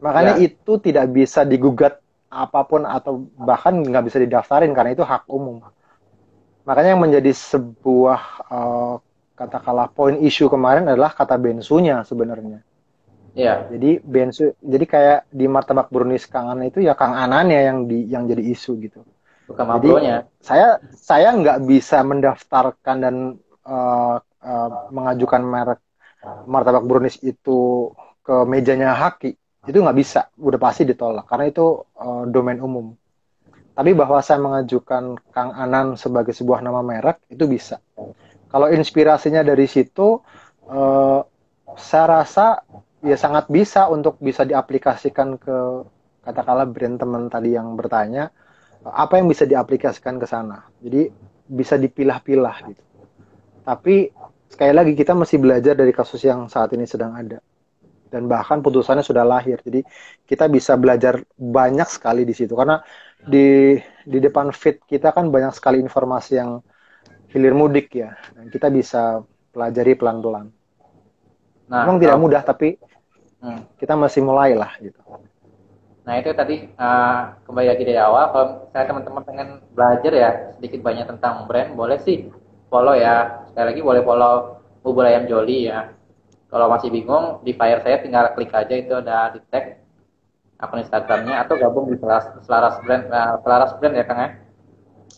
Makanya
Ya,
itu tidak bisa digugat apapun atau bahkan nggak bisa didaftarin karena itu hak umum. Makanya yang menjadi sebuah katakanlah poin isu kemarin adalah kata bensunya sebenarnya.
ya,
Jadi kayak di martabak brownies Kang Ana itu ya Kang Ananya yang jadi isu gitu.
bukan
Jadi
mabronya.
saya nggak bisa mendaftarkan dan mengajukan merek martabak brownies itu ke mejanya Haki. Itu nggak bisa, udah pasti ditolak karena itu domain umum. Tapi bahwa saya mengajukan Kang Anan sebagai sebuah nama merek itu bisa. Kalau inspirasinya dari situ, eh, saya rasa ya sangat bisa untuk bisa diaplikasikan ke katakanlah brand teman tadi yang bertanya apa yang bisa diaplikasikan ke sana. Jadi bisa dipilah-pilah gitu. Tapi sekali lagi kita masih belajar dari kasus yang saat ini sedang ada. Dan bahkan putusannya sudah lahir. Jadi kita bisa belajar banyak sekali di situ. Karena di depan feed kita kan banyak sekali informasi yang hilir mudik ya. Dan kita bisa pelajari pelan-pelan.
Nah,
Memang tidak
kalau
mudah, tapi
hmm.
kita masih mulai lah gitu.
Nah itu tadi kembali lagi dari awal. Kalau saya teman-teman pengen belajar ya sedikit banyak tentang brand, boleh sih follow ya. Sekali lagi boleh follow Bubur Ayam Joli ya. Kalau masih bingung di fire saya tinggal klik aja itu ada di tag akun Instagramnya atau gabung di Selaras Brand ya Kang ya.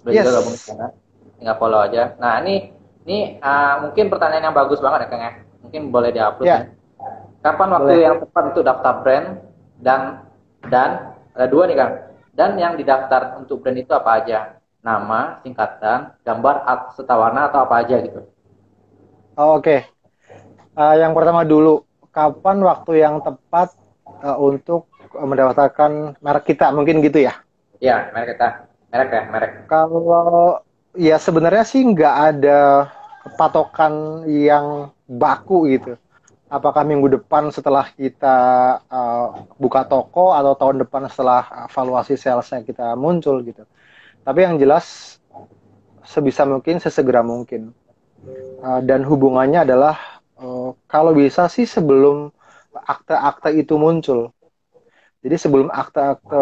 Boleh juga gabung di
Yes,
sana. Tinggal follow aja. Nah ini mungkin pertanyaan yang bagus banget ya Kang ya. Mungkin boleh diupload ya.
ya
Kapan waktu
boleh.
yang tepat untuk daftar brand dan ada dua nih Kang. Dan yang didaftar untuk brand itu apa aja? Nama, singkatan, gambar, serta warna atau apa aja gitu.
Oh, oke. Yang pertama dulu, kapan waktu yang tepat untuk mendaftarkan merek kita? Mungkin gitu ya.
Ya, merek kita. Merek.
Kalau ya sebenarnya sih nggak ada patokan yang baku gitu. Apakah minggu depan setelah kita buka toko atau tahun depan setelah valuasi salesnya kita muncul gitu. Tapi yang jelas sebisa mungkin, sesegera mungkin. Dan hubungannya adalah kalau bisa sih sebelum akte-akte itu muncul. Jadi sebelum akte-akte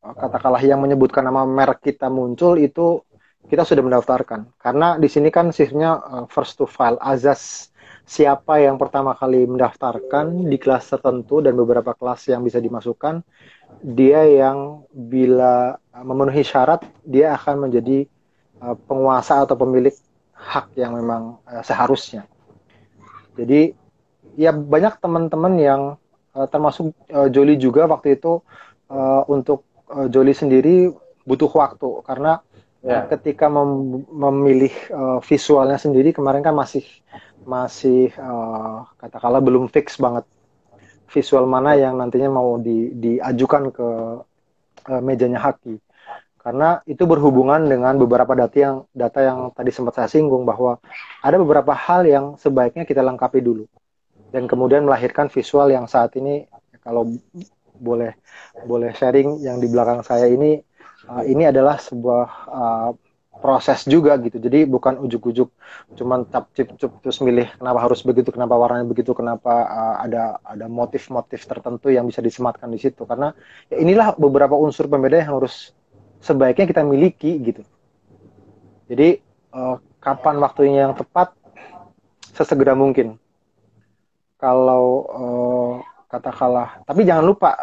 katakanlah yang menyebutkan nama merek kita muncul itu kita sudah mendaftarkan. Karena di sini kan sistemnya first to file, azas siapa yang pertama kali mendaftarkan di kelas tertentu dan beberapa kelas yang bisa dimasukkan, dia yang bila memenuhi syarat, dia akan menjadi penguasa atau pemilik hak yang memang seharusnya. Jadi ya banyak teman-teman yang termasuk Joli juga waktu itu, untuk Joli sendiri butuh waktu karena ketika memilih visualnya sendiri kemarin kan masih katakanlah belum fix banget visual mana yang nantinya mau diajukan ke mejanya Haki. Karena itu berhubungan dengan beberapa data yang tadi sempat saya singgung, bahwa ada beberapa hal yang sebaiknya kita lengkapi dulu dan kemudian melahirkan visual yang saat ini, kalau boleh sharing, yang di belakang saya ini adalah sebuah proses juga gitu. Jadi bukan ujuk-ujuk cuman tap cip terus milih kenapa harus begitu, kenapa warnanya begitu, kenapa ada motif-motif tertentu yang bisa disematkan di situ, karena ya inilah beberapa unsur pembeda yang harus sebaiknya kita miliki gitu. Jadi kapan waktunya yang tepat? Sesegera mungkin. Kalau katakanlah, tapi jangan lupa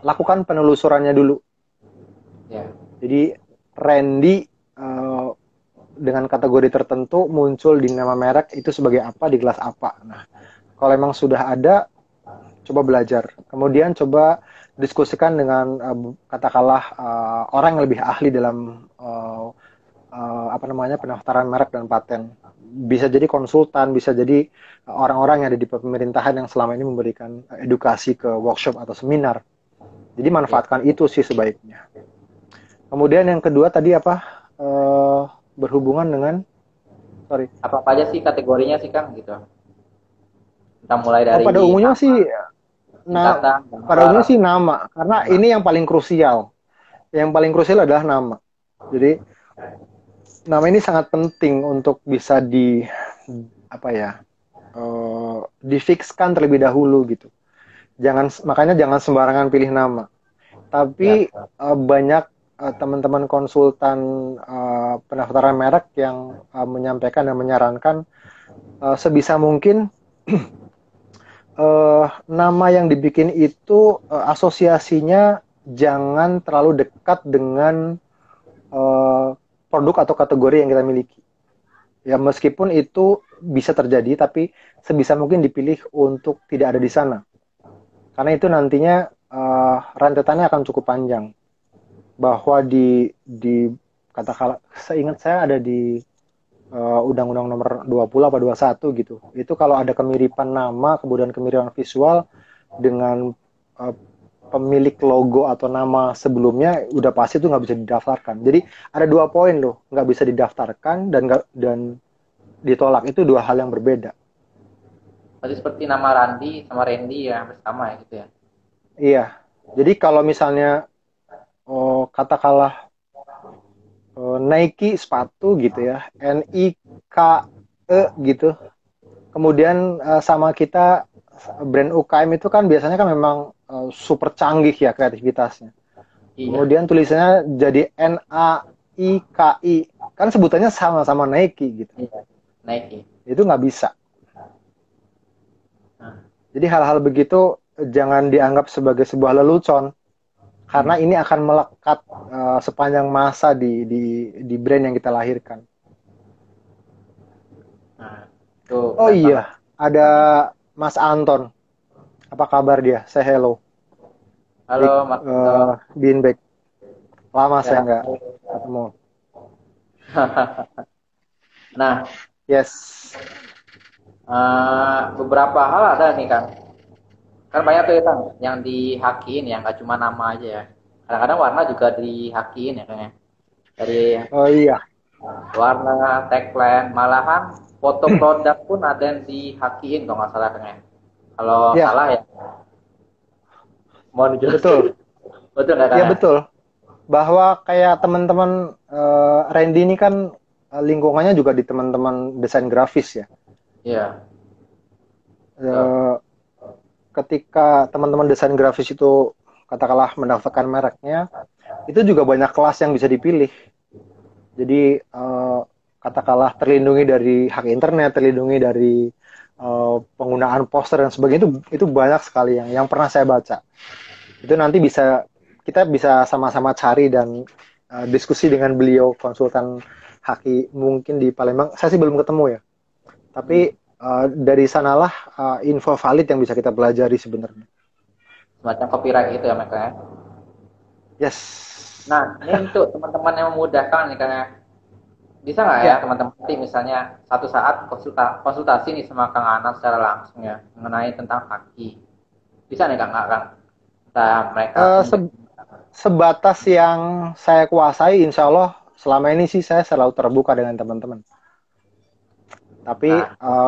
lakukan penelusurannya dulu. Jadi Randy dengan kategori tertentu muncul di nama merek itu sebagai apa, di gelas apa. Nah, kalau memang sudah ada, coba belajar. Kemudian coba diskusikan dengan katakanlah orang yang lebih ahli dalam pendaftaran merek dan paten. Bisa jadi konsultan, bisa jadi orang-orang yang ada di pemerintahan yang selama ini memberikan edukasi ke workshop atau seminar. Jadi manfaatkan itu sih sebaiknya. Kemudian yang kedua tadi apa? Berhubungan dengan
apa aja sih kategorinya sih Kang gitu. Kita mulai dari
pada umumnya sih pada umumnya sih nama, karena ini yang paling krusial. Yang paling krusial adalah nama. Jadi nama ini sangat penting untuk bisa difikskan terlebih dahulu gitu. Makanya jangan sembarangan pilih nama. Tapi banyak teman-teman konsultan pendaftaran merek yang menyampaikan dan menyarankan sebisa mungkin nama yang dibikin itu asosiasinya jangan terlalu dekat dengan produk atau kategori yang kita miliki. Ya meskipun itu bisa terjadi, tapi sebisa mungkin dipilih untuk tidak ada di sana. Karena itu nantinya rentetannya akan cukup panjang. Bahwa katakanlah, seingat saya ada di Undang-Undang nomor 20 atau 21 gitu. Itu kalau ada kemiripan nama, kemudian kemiripan visual dengan pemilik logo atau nama sebelumnya, udah pasti itu nggak bisa didaftarkan. Jadi ada 2 poin loh, nggak bisa didaftarkan dan ditolak. Itu 2 hal yang berbeda.
Berarti seperti nama Randy sama Randy ya, bersama ya gitu ya?
Iya. Jadi kalau misalnya katakanlah Nike sepatu gitu ya, NIKE gitu. Kemudian sama kita brand UKM itu kan biasanya kan memang super canggih ya kreativitasnya. Iya. Kemudian tulisannya jadi NAIKI, kan sebutannya sama-sama Nike gitu.
Iya. Nike.
Itu nggak bisa. Jadi hal-hal begitu jangan dianggap sebagai sebuah lelucon. Karena ini akan melekat sepanjang masa di brand yang kita lahirkan. Oh iya, ada Mas Anton. Apa kabar dia? Say hello.
Halo, Mas
Binbek. Lama saya nggak ketemu.
Nah,
yes.
Beberapa hal ada nih Kang. Kan banyak tuh ya Kang yang dihakiin ya, nggak cuma nama aja ya. Kadang-kadang warna juga dihakiin ya Kang ya. Dari warna, tagline, malahan foto produk pun ada yang dihakiin kalau nggak salah Kang ya. Kalau salah ya mohon dijelasin.
Betul.
Betul nggak Kang?
Iya betul. Bahwa kayak teman-teman Randy ini kan lingkungannya juga di teman-teman desain grafis ya.
Iya.
Ketika teman-teman desain grafis itu katakanlah mendaftarkan mereknya, itu juga banyak kelas yang bisa dipilih. Jadi katakanlah terlindungi dari hak internet, terlindungi dari penggunaan poster dan sebagainya, itu banyak sekali yang pernah saya baca. Itu nanti bisa kita bisa sama-sama cari dan diskusi dengan beliau konsultan Haki mungkin di Palembang. Saya sih belum ketemu ya. Tapi dari sanalah info valid yang bisa kita pelajari sebenarnya.
Semacam copyright gitu ya mereka ya.
Yes.
Nah, ini untuk teman-teman yang memudahkan nih karena bisa nggak ya teman-teman nanti misalnya satu saat konsultasi nih sama Kang Anan secara langsung ya mengenai tentang Haki. Bisa nih Kang? Entah mereka
sebatas yang saya kuasai, insya Allah selama ini sih saya selalu terbuka dengan teman-teman. Tapi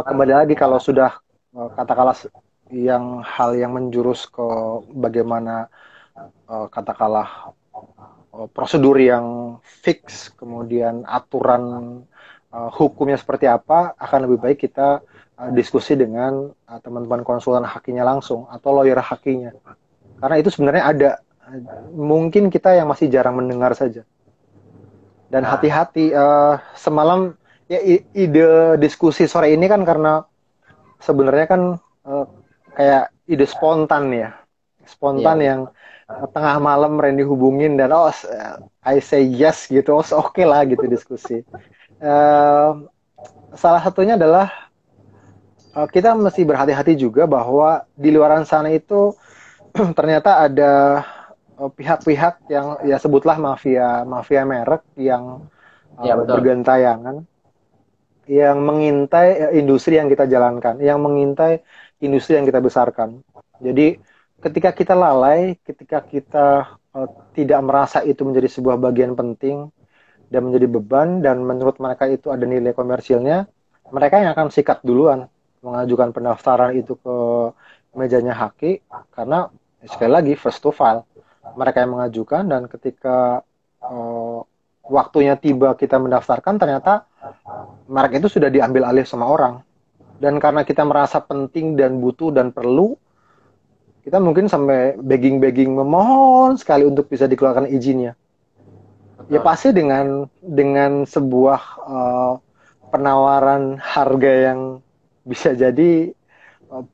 kembali lagi kalau sudah katakanlah hal yang menjurus ke bagaimana katakanlah prosedur yang fix, kemudian aturan hukumnya seperti apa, akan lebih baik kita diskusi dengan teman-teman konsultan hakinya langsung atau lawyer hakinya. Karena itu sebenarnya ada. Mungkin kita yang masih jarang mendengar saja. Dan hati-hati, semalam ya ide diskusi sore ini kan karena sebenarnya kan kayak ide spontan ya. Spontan yang tengah malam Randy hubungin dan I say yes gitu, oke lah gitu diskusi. Salah satunya adalah kita mesti berhati-hati juga bahwa di luaran sana itu ternyata ada pihak-pihak yang ya sebutlah mafia merek yang bergentayangan, yang mengintai industri yang kita jalankan, yang mengintai industri yang kita besarkan. Jadi ketika kita lalai, ketika kita tidak merasa itu menjadi sebuah bagian penting dan menjadi beban, dan menurut mereka itu ada nilai komersilnya, mereka yang akan sikat duluan mengajukan pendaftaran itu ke mejanya Haki, karena sekali lagi first to file, mereka yang mengajukan, dan ketika waktunya tiba kita mendaftarkan, ternyata merek itu sudah diambil alih sama orang. Dan karena kita merasa penting dan butuh dan perlu, kita mungkin sampai begging memohon sekali untuk bisa dikeluarkan izinnya. Ya pasti dengan sebuah penawaran harga yang bisa jadi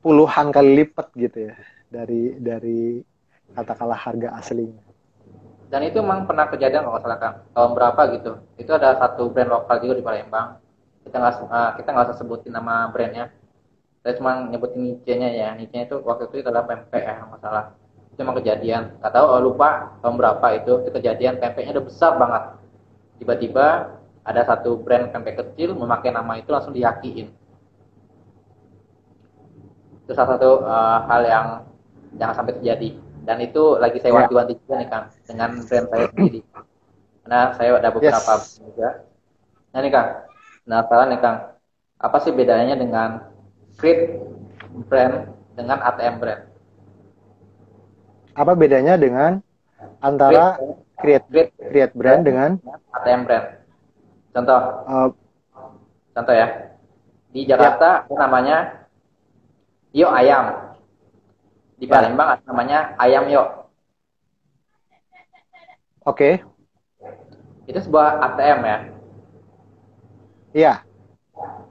puluhan kali lipat gitu ya dari katakanlah harga aslinya.
Dan itu memang pernah kejadian kalau salah Kang, tahun berapa gitu. Itu ada satu brand lokal juga di Palembang. Kita nggak usah sebutin nama brandnya. Saya cuma nyebutin niche-nya ya. Niche-nya itu waktu itu adalah pempek ya, nggak salah. Itu memang kejadian. Nggak tahu, lupa tahun berapa itu kejadian, pempeknya udah besar banget. Tiba-tiba ada satu brand pempek kecil memakai nama itu langsung dihakiin. Itu salah satu hal yang jangan sampai terjadi. Dan itu lagi saya wanti-wanti juga nih Kang, dengan brand saya sendiri. Karena saya ada beberapa juga. Nah nih Kang, penasaran nih Kang, apa sih bedanya dengan Create brand dengan ATM brand?
Apa bedanya dengan antara create brand dengan
ATM brand? Contoh ya. Di Jakarta namanya Yo Ayam. Di Palembang ada namanya Ayam Yo.
Oke.
Itu sebuah ATM ya?
Iya.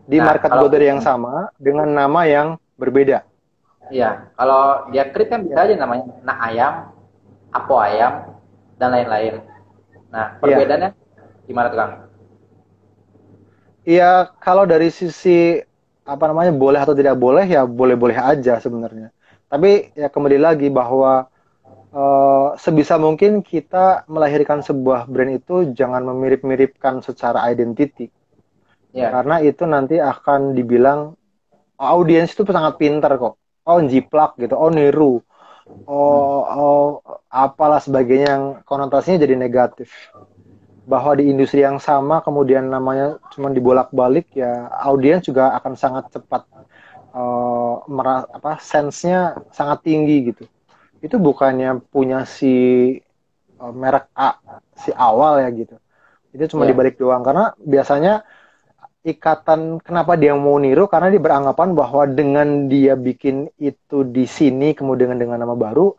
Di market border yang sama dengan nama yang berbeda.
Iya. Kalau dia Create kan bisa aja namanya Nak Ayam, Apo Ayam, dan lain-lain. Nah, perbedaannya gimana tuh Kang?
Iya, kalau dari sisi boleh atau tidak boleh, ya boleh-boleh aja sebenarnya. Tapi ya kembali lagi bahwa sebisa mungkin kita melahirkan sebuah brand itu jangan memirip-miripkan secara identity. Karena itu nanti akan dibilang audiens itu sangat pintar kok. Jiplak gitu, niru, apalah sebagainya yang konotasinya jadi negatif. Bahwa di industri yang sama kemudian namanya cuma dibolak-balik, ya audiens juga akan sangat cepat sense-nya sangat tinggi gitu. Itu bukannya punya si merek A, si awal ya gitu. Itu cuma dibalik doang, karena biasanya ikatan kenapa dia mau niru, karena dia beranggapan bahwa dengan dia bikin itu di sini kemudian dengan nama baru,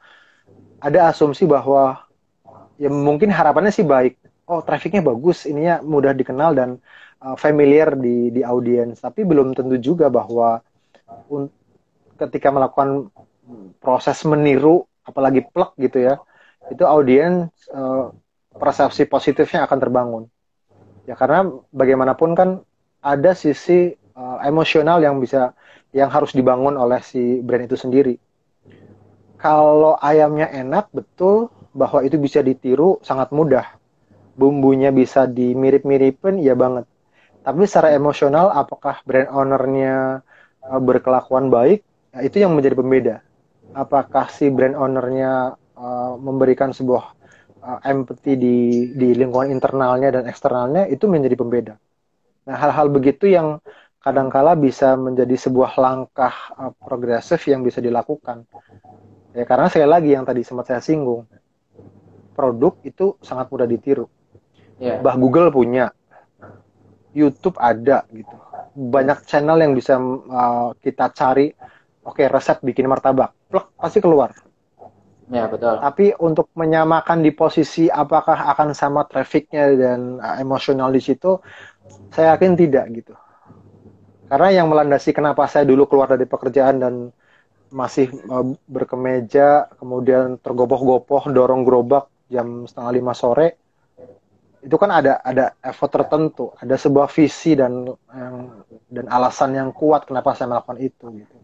ada asumsi bahwa ya mungkin harapannya sih baik, trafficnya bagus, ininya mudah dikenal dan familiar di audiens, tapi belum tentu juga bahwa ketika melakukan proses meniru, apalagi plek gitu ya, itu audiens persepsi positifnya akan terbangun. Ya karena bagaimanapun kan ada sisi emosional yang harus dibangun oleh si brand itu sendiri. Kalau ayamnya enak, betul bahwa itu bisa ditiru sangat mudah. Bumbunya bisa dimirip-miripin, ya banget. Tapi secara emosional, apakah brand ownernya berkelakuan baik? Ya, itu yang menjadi pembeda. Apakah si brand ownernya memberikan sebuah empathy di lingkungan internalnya dan eksternalnya, itu menjadi pembeda. Nah, hal-hal begitu yang kadangkala bisa menjadi sebuah langkah progresif yang bisa dilakukan. Ya, karena sekali lagi yang tadi sempat saya singgung, produk itu sangat mudah ditiru.
Yeah.
Bah Google punya, YouTube ada gitu. Banyak channel yang bisa kita cari. Oke, resep bikin martabak, plek, pasti keluar.
Ya, betul.
Tapi untuk menyamakan di posisi apakah akan sama trafficnya dan emosional di situ, saya yakin tidak gitu. Karena yang melandasi kenapa saya dulu keluar dari pekerjaan dan masih berkemeja, kemudian tergopoh-gopoh, dorong gerobak jam 4:30 sore, itu kan ada effort tertentu, ada sebuah visi dan alasan yang kuat kenapa saya melakukan itu gitu.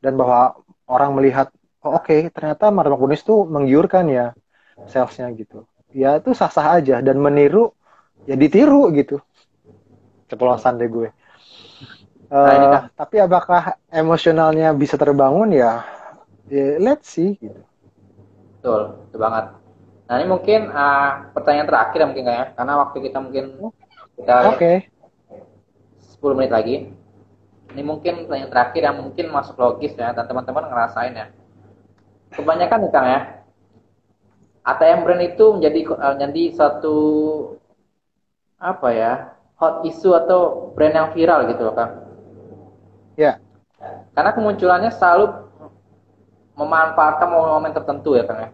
Dan bahwa orang melihat, oh, oke, ternyata martabak Bonis tuh menggiurkan ya salesnya gitu. Ya itu sah-sah aja, dan meniru ya ditiru gitu. Kepuasan deh gue.
Nah, ini kan
Tapi apakah emosionalnya bisa terbangun ya let's see gitu.
betul banget. Nah, ini mungkin pertanyaan terakhir ya mungkin ya, karena waktu kita mungkin kita
Oke.
10 menit lagi. Ini mungkin pertanyaan terakhir yang mungkin masuk logis ya, dan teman-teman ngerasain ya. Kebanyakan nih Kang ya, ATM brand itu menjadi satu apa ya, hot issue atau brand yang viral gitu loh Kang.
Ya.
Karena kemunculannya selalu memanfaatkan momen tertentu ya Kang ya.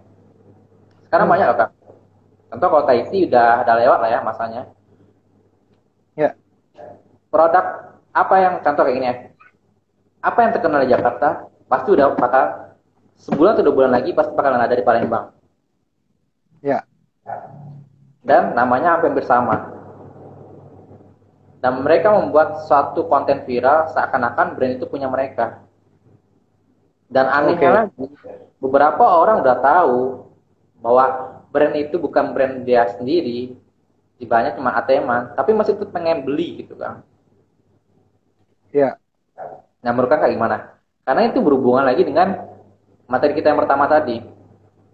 Sekarang banyak loh Kang. Contoh kalau Tahiti udah lewat lah ya masanya.
Ya.
Produk apa yang contoh kayak gini ya. Apa yang terkenal di Jakarta pasti udah bakal sebulan atau 2 bulan lagi pasti bakalan ada di Palembang.
Ya.
Dan namanya hampir bersama. Dan mereka membuat suatu konten viral seakan-akan brand itu punya mereka. Dan anehnya lagi, beberapa orang udah tahu bahwa brand itu bukan brand dia sendiri, banyak cuma ATM-an, tapi masih tetap pengen beli gitu kan.
Ya.
Nah, menurut Kakak gimana? Karena itu berhubungan lagi dengan materi kita yang pertama tadi.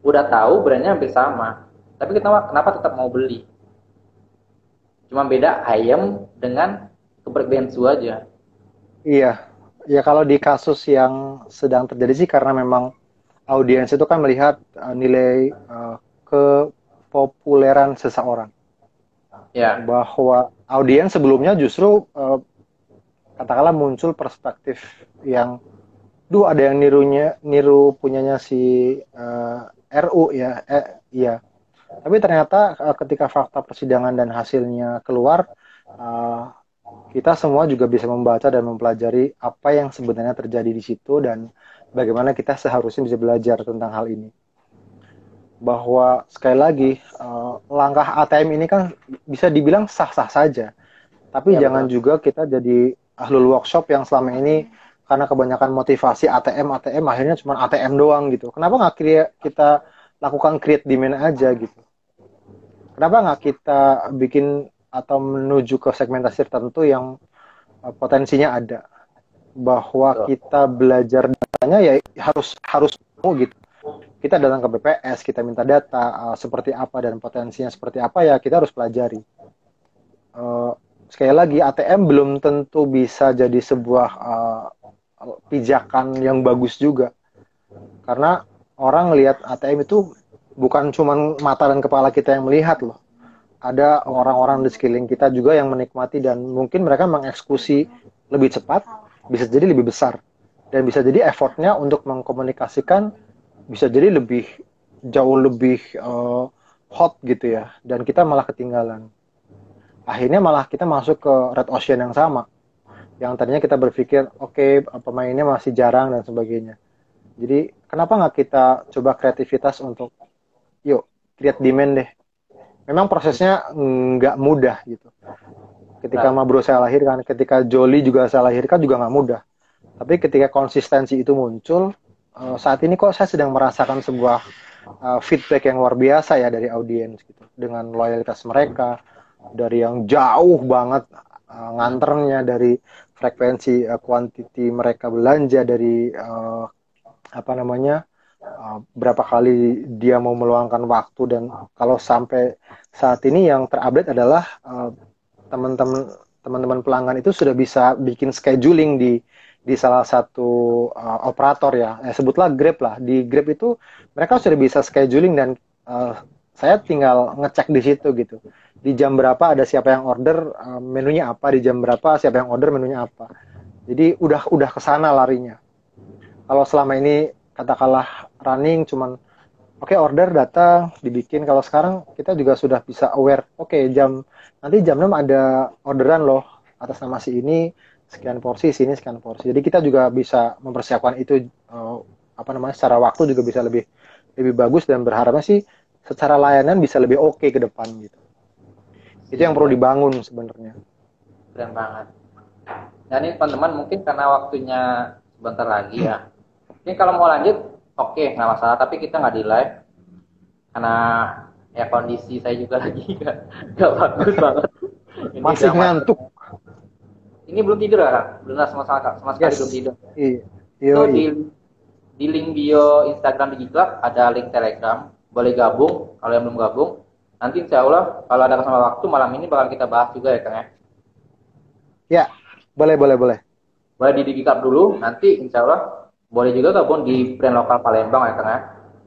Udah tahu brandnya hampir sama, tapi kita kenapa tetap mau beli? Cuma beda ayam dengan geprek bensu aja.
Iya. Ya kalau di kasus yang sedang terjadi sih karena memang audiens itu kan melihat nilai kepopuleran seseorang.
Ya.
Bahwa audiens sebelumnya justru katakanlah muncul perspektif yang ada yang niru punyanya si RU ya. Iya. Tapi ternyata ketika fakta persidangan dan hasilnya keluar, kita semua juga bisa membaca dan mempelajari apa yang sebenarnya terjadi di situ dan bagaimana kita seharusnya bisa belajar tentang hal ini. Bahwa sekali lagi langkah ATM ini kan bisa dibilang sah-sah saja, tapi
Ya,
jangan
betul.
juga kita jadi ahlul workshop yang selama ini karena kebanyakan motivasi ATM akhirnya cuma ATM doang gitu. Kenapa nggak kita lakukan create demand aja gitu? Kenapa nggak kita bikin atau menuju ke segmentasi tertentu yang potensinya ada, bahwa kita belajar datanya ya harus gitu. Kita datang ke BPS, kita minta data seperti apa dan potensinya seperti apa, ya kita harus pelajari. Sekali lagi, ATM belum tentu bisa jadi sebuah pijakan yang bagus juga, karena orang lihat ATM itu bukan cuma mata dan kepala kita yang melihat loh. Ada orang-orang di sekeliling kita juga yang menikmati dan mungkin mereka mengeksekusi lebih cepat, bisa jadi lebih besar, dan bisa jadi effortnya untuk mengkomunikasikan bisa jadi jauh lebih hot gitu ya, dan kita malah ketinggalan. Akhirnya malah kita masuk ke red ocean yang sama, yang tadinya kita berpikir oke, pemainnya masih jarang dan sebagainya. Jadi kenapa nggak kita coba kreativitas untuk yuk create demand deh. Memang prosesnya nggak mudah gitu. Ketika Mabro saya lahirkan, ketika Jolly juga saya lahirkan juga nggak mudah. Tapi ketika konsistensi itu muncul, saat ini kok saya sedang merasakan sebuah feedback yang luar biasa ya dari audiens gitu. Dengan loyalitas mereka, dari yang jauh banget nganternya, dari frekuensi quantity mereka belanja, dari berapa kali dia mau meluangkan waktu. Dan kalau sampai saat ini yang terupdate adalah teman-teman pelanggan itu sudah bisa bikin scheduling di salah satu operator ya, sebutlah Grab lah. Di Grab itu mereka sudah bisa scheduling dan saya tinggal ngecek di situ gitu. Di jam berapa ada siapa yang order, menunya apa, di jam berapa siapa yang order, menunya apa. Jadi udah kesana larinya. Kalau selama ini katakanlah running cuman order datang dibikin, kalau sekarang kita juga sudah bisa aware, nanti jam 6 ada orderan loh atas nama si ini, sekian porsi, sini sekian porsi. Jadi kita juga bisa mempersiapkan itu secara waktu juga bisa lebih bagus, dan berharapnya sih secara layanan bisa lebih oke ke depan gitu. Itu yang perlu dibangun sebenarnya.
Keren banget. Nah ini teman-teman mungkin karena waktunya sebentar lagi ya. Ini kalau mau lanjut oke, nggak masalah, tapi kita nggak di live karena ya kondisi saya juga lagi nggak bagus banget. Ini
masih ngantuk.
Ini belum tidur ya, Kak? Belum sama sekali belum tidur. Itu di link bio Instagram DigiClub ada link Telegram, boleh gabung kalau yang belum gabung. Nanti insya Allah kalau ada kesempatan waktu malam ini bakal kita bahas juga ya, Kang ya.
Ya, boleh.
Boleh di DigiClub dulu, nanti insya Allah boleh juga gabung di brand lokal Palembang ya, Kang ya.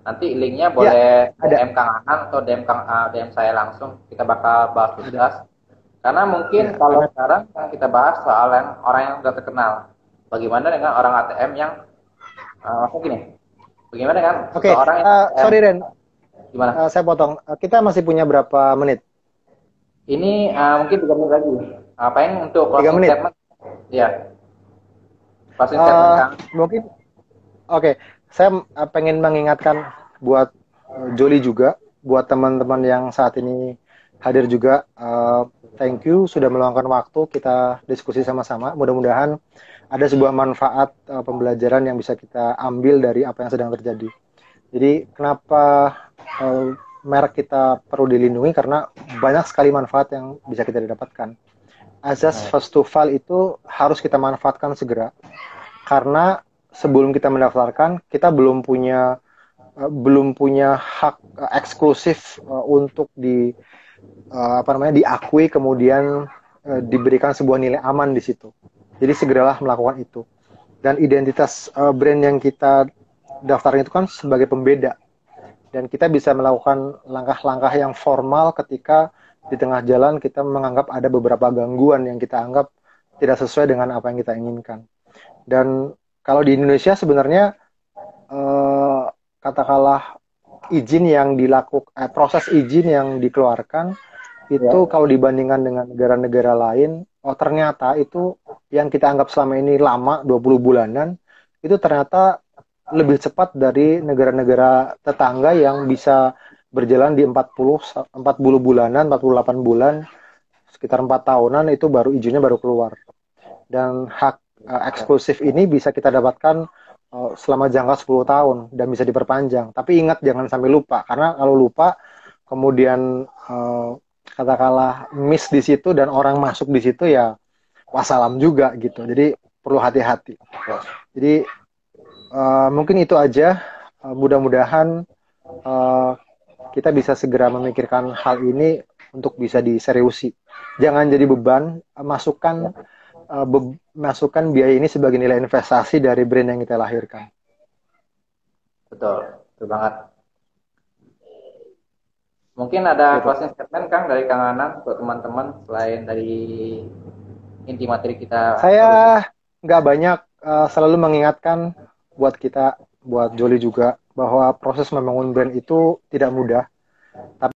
Nanti linknya boleh DM Kang Anan atau DM saya langsung, kita bakal bahas tuntas. Karena mungkin kalau sekarang kita bahas soal orang yang sudah terkenal. Bagaimana dengan orang ATM yang bagaimana dengan orang yang
sorry Ren.
Gimana?
Saya potong. Kita masih punya berapa menit?
Ini mungkin 3 menit lagi. Apain untuk closing statement? Iya. Closing statement Kang.
Mungkin saya pengen mengingatkan buat Jolly juga, buat teman-teman yang saat ini hadir juga, thank you sudah meluangkan waktu kita diskusi sama-sama. Mudah-mudahan ada sebuah manfaat pembelajaran yang bisa kita ambil dari apa yang sedang terjadi. Jadi kenapa merek kita perlu dilindungi, karena banyak sekali manfaat yang bisa kita dapatkan. Azas first to file itu harus kita manfaatkan segera, karena sebelum kita mendaftarkan kita belum punya hak eksklusif untuk diakui, kemudian diberikan sebuah nilai aman di situ. Jadi segeralah melakukan itu. Dan identitas brand yang kita daftarkan itu kan sebagai pembeda. Dan kita bisa melakukan langkah-langkah yang formal ketika di tengah jalan kita menganggap ada beberapa gangguan yang kita anggap tidak sesuai dengan apa yang kita inginkan. Dan kalau di Indonesia sebenarnya katakanlah proses izin yang dikeluarkan itu kalau dibandingkan dengan negara-negara lain, ternyata itu yang kita anggap selama ini lama, 20 bulanan, itu ternyata lebih cepat dari negara-negara tetangga yang bisa berjalan di 40 bulanan, 48 bulan, sekitar 4 tahunan itu baru izinnya baru keluar. Dan hak eksklusif ini bisa kita dapatkan selama jangka 10 tahun dan bisa diperpanjang. Tapi ingat jangan sampai lupa, karena kalau lupa kemudian katakanlah miss di situ dan orang masuk di situ, ya wassalam juga gitu. Jadi perlu hati-hati. Jadi mungkin itu aja. Mudah-mudahan kita bisa segera memikirkan hal ini untuk bisa diseriusi. Jangan jadi beban, masukkan biaya ini sebagai nilai investasi dari brand yang kita lahirkan.
Betul banget. Mungkin ada closing statement Kang dari Kang Anan untuk teman-teman selain dari inti materi kita.
Saya nggak banyak, selalu mengingatkan buat kita, buat Jolly juga, bahwa proses membangun brand itu tidak mudah. Tapi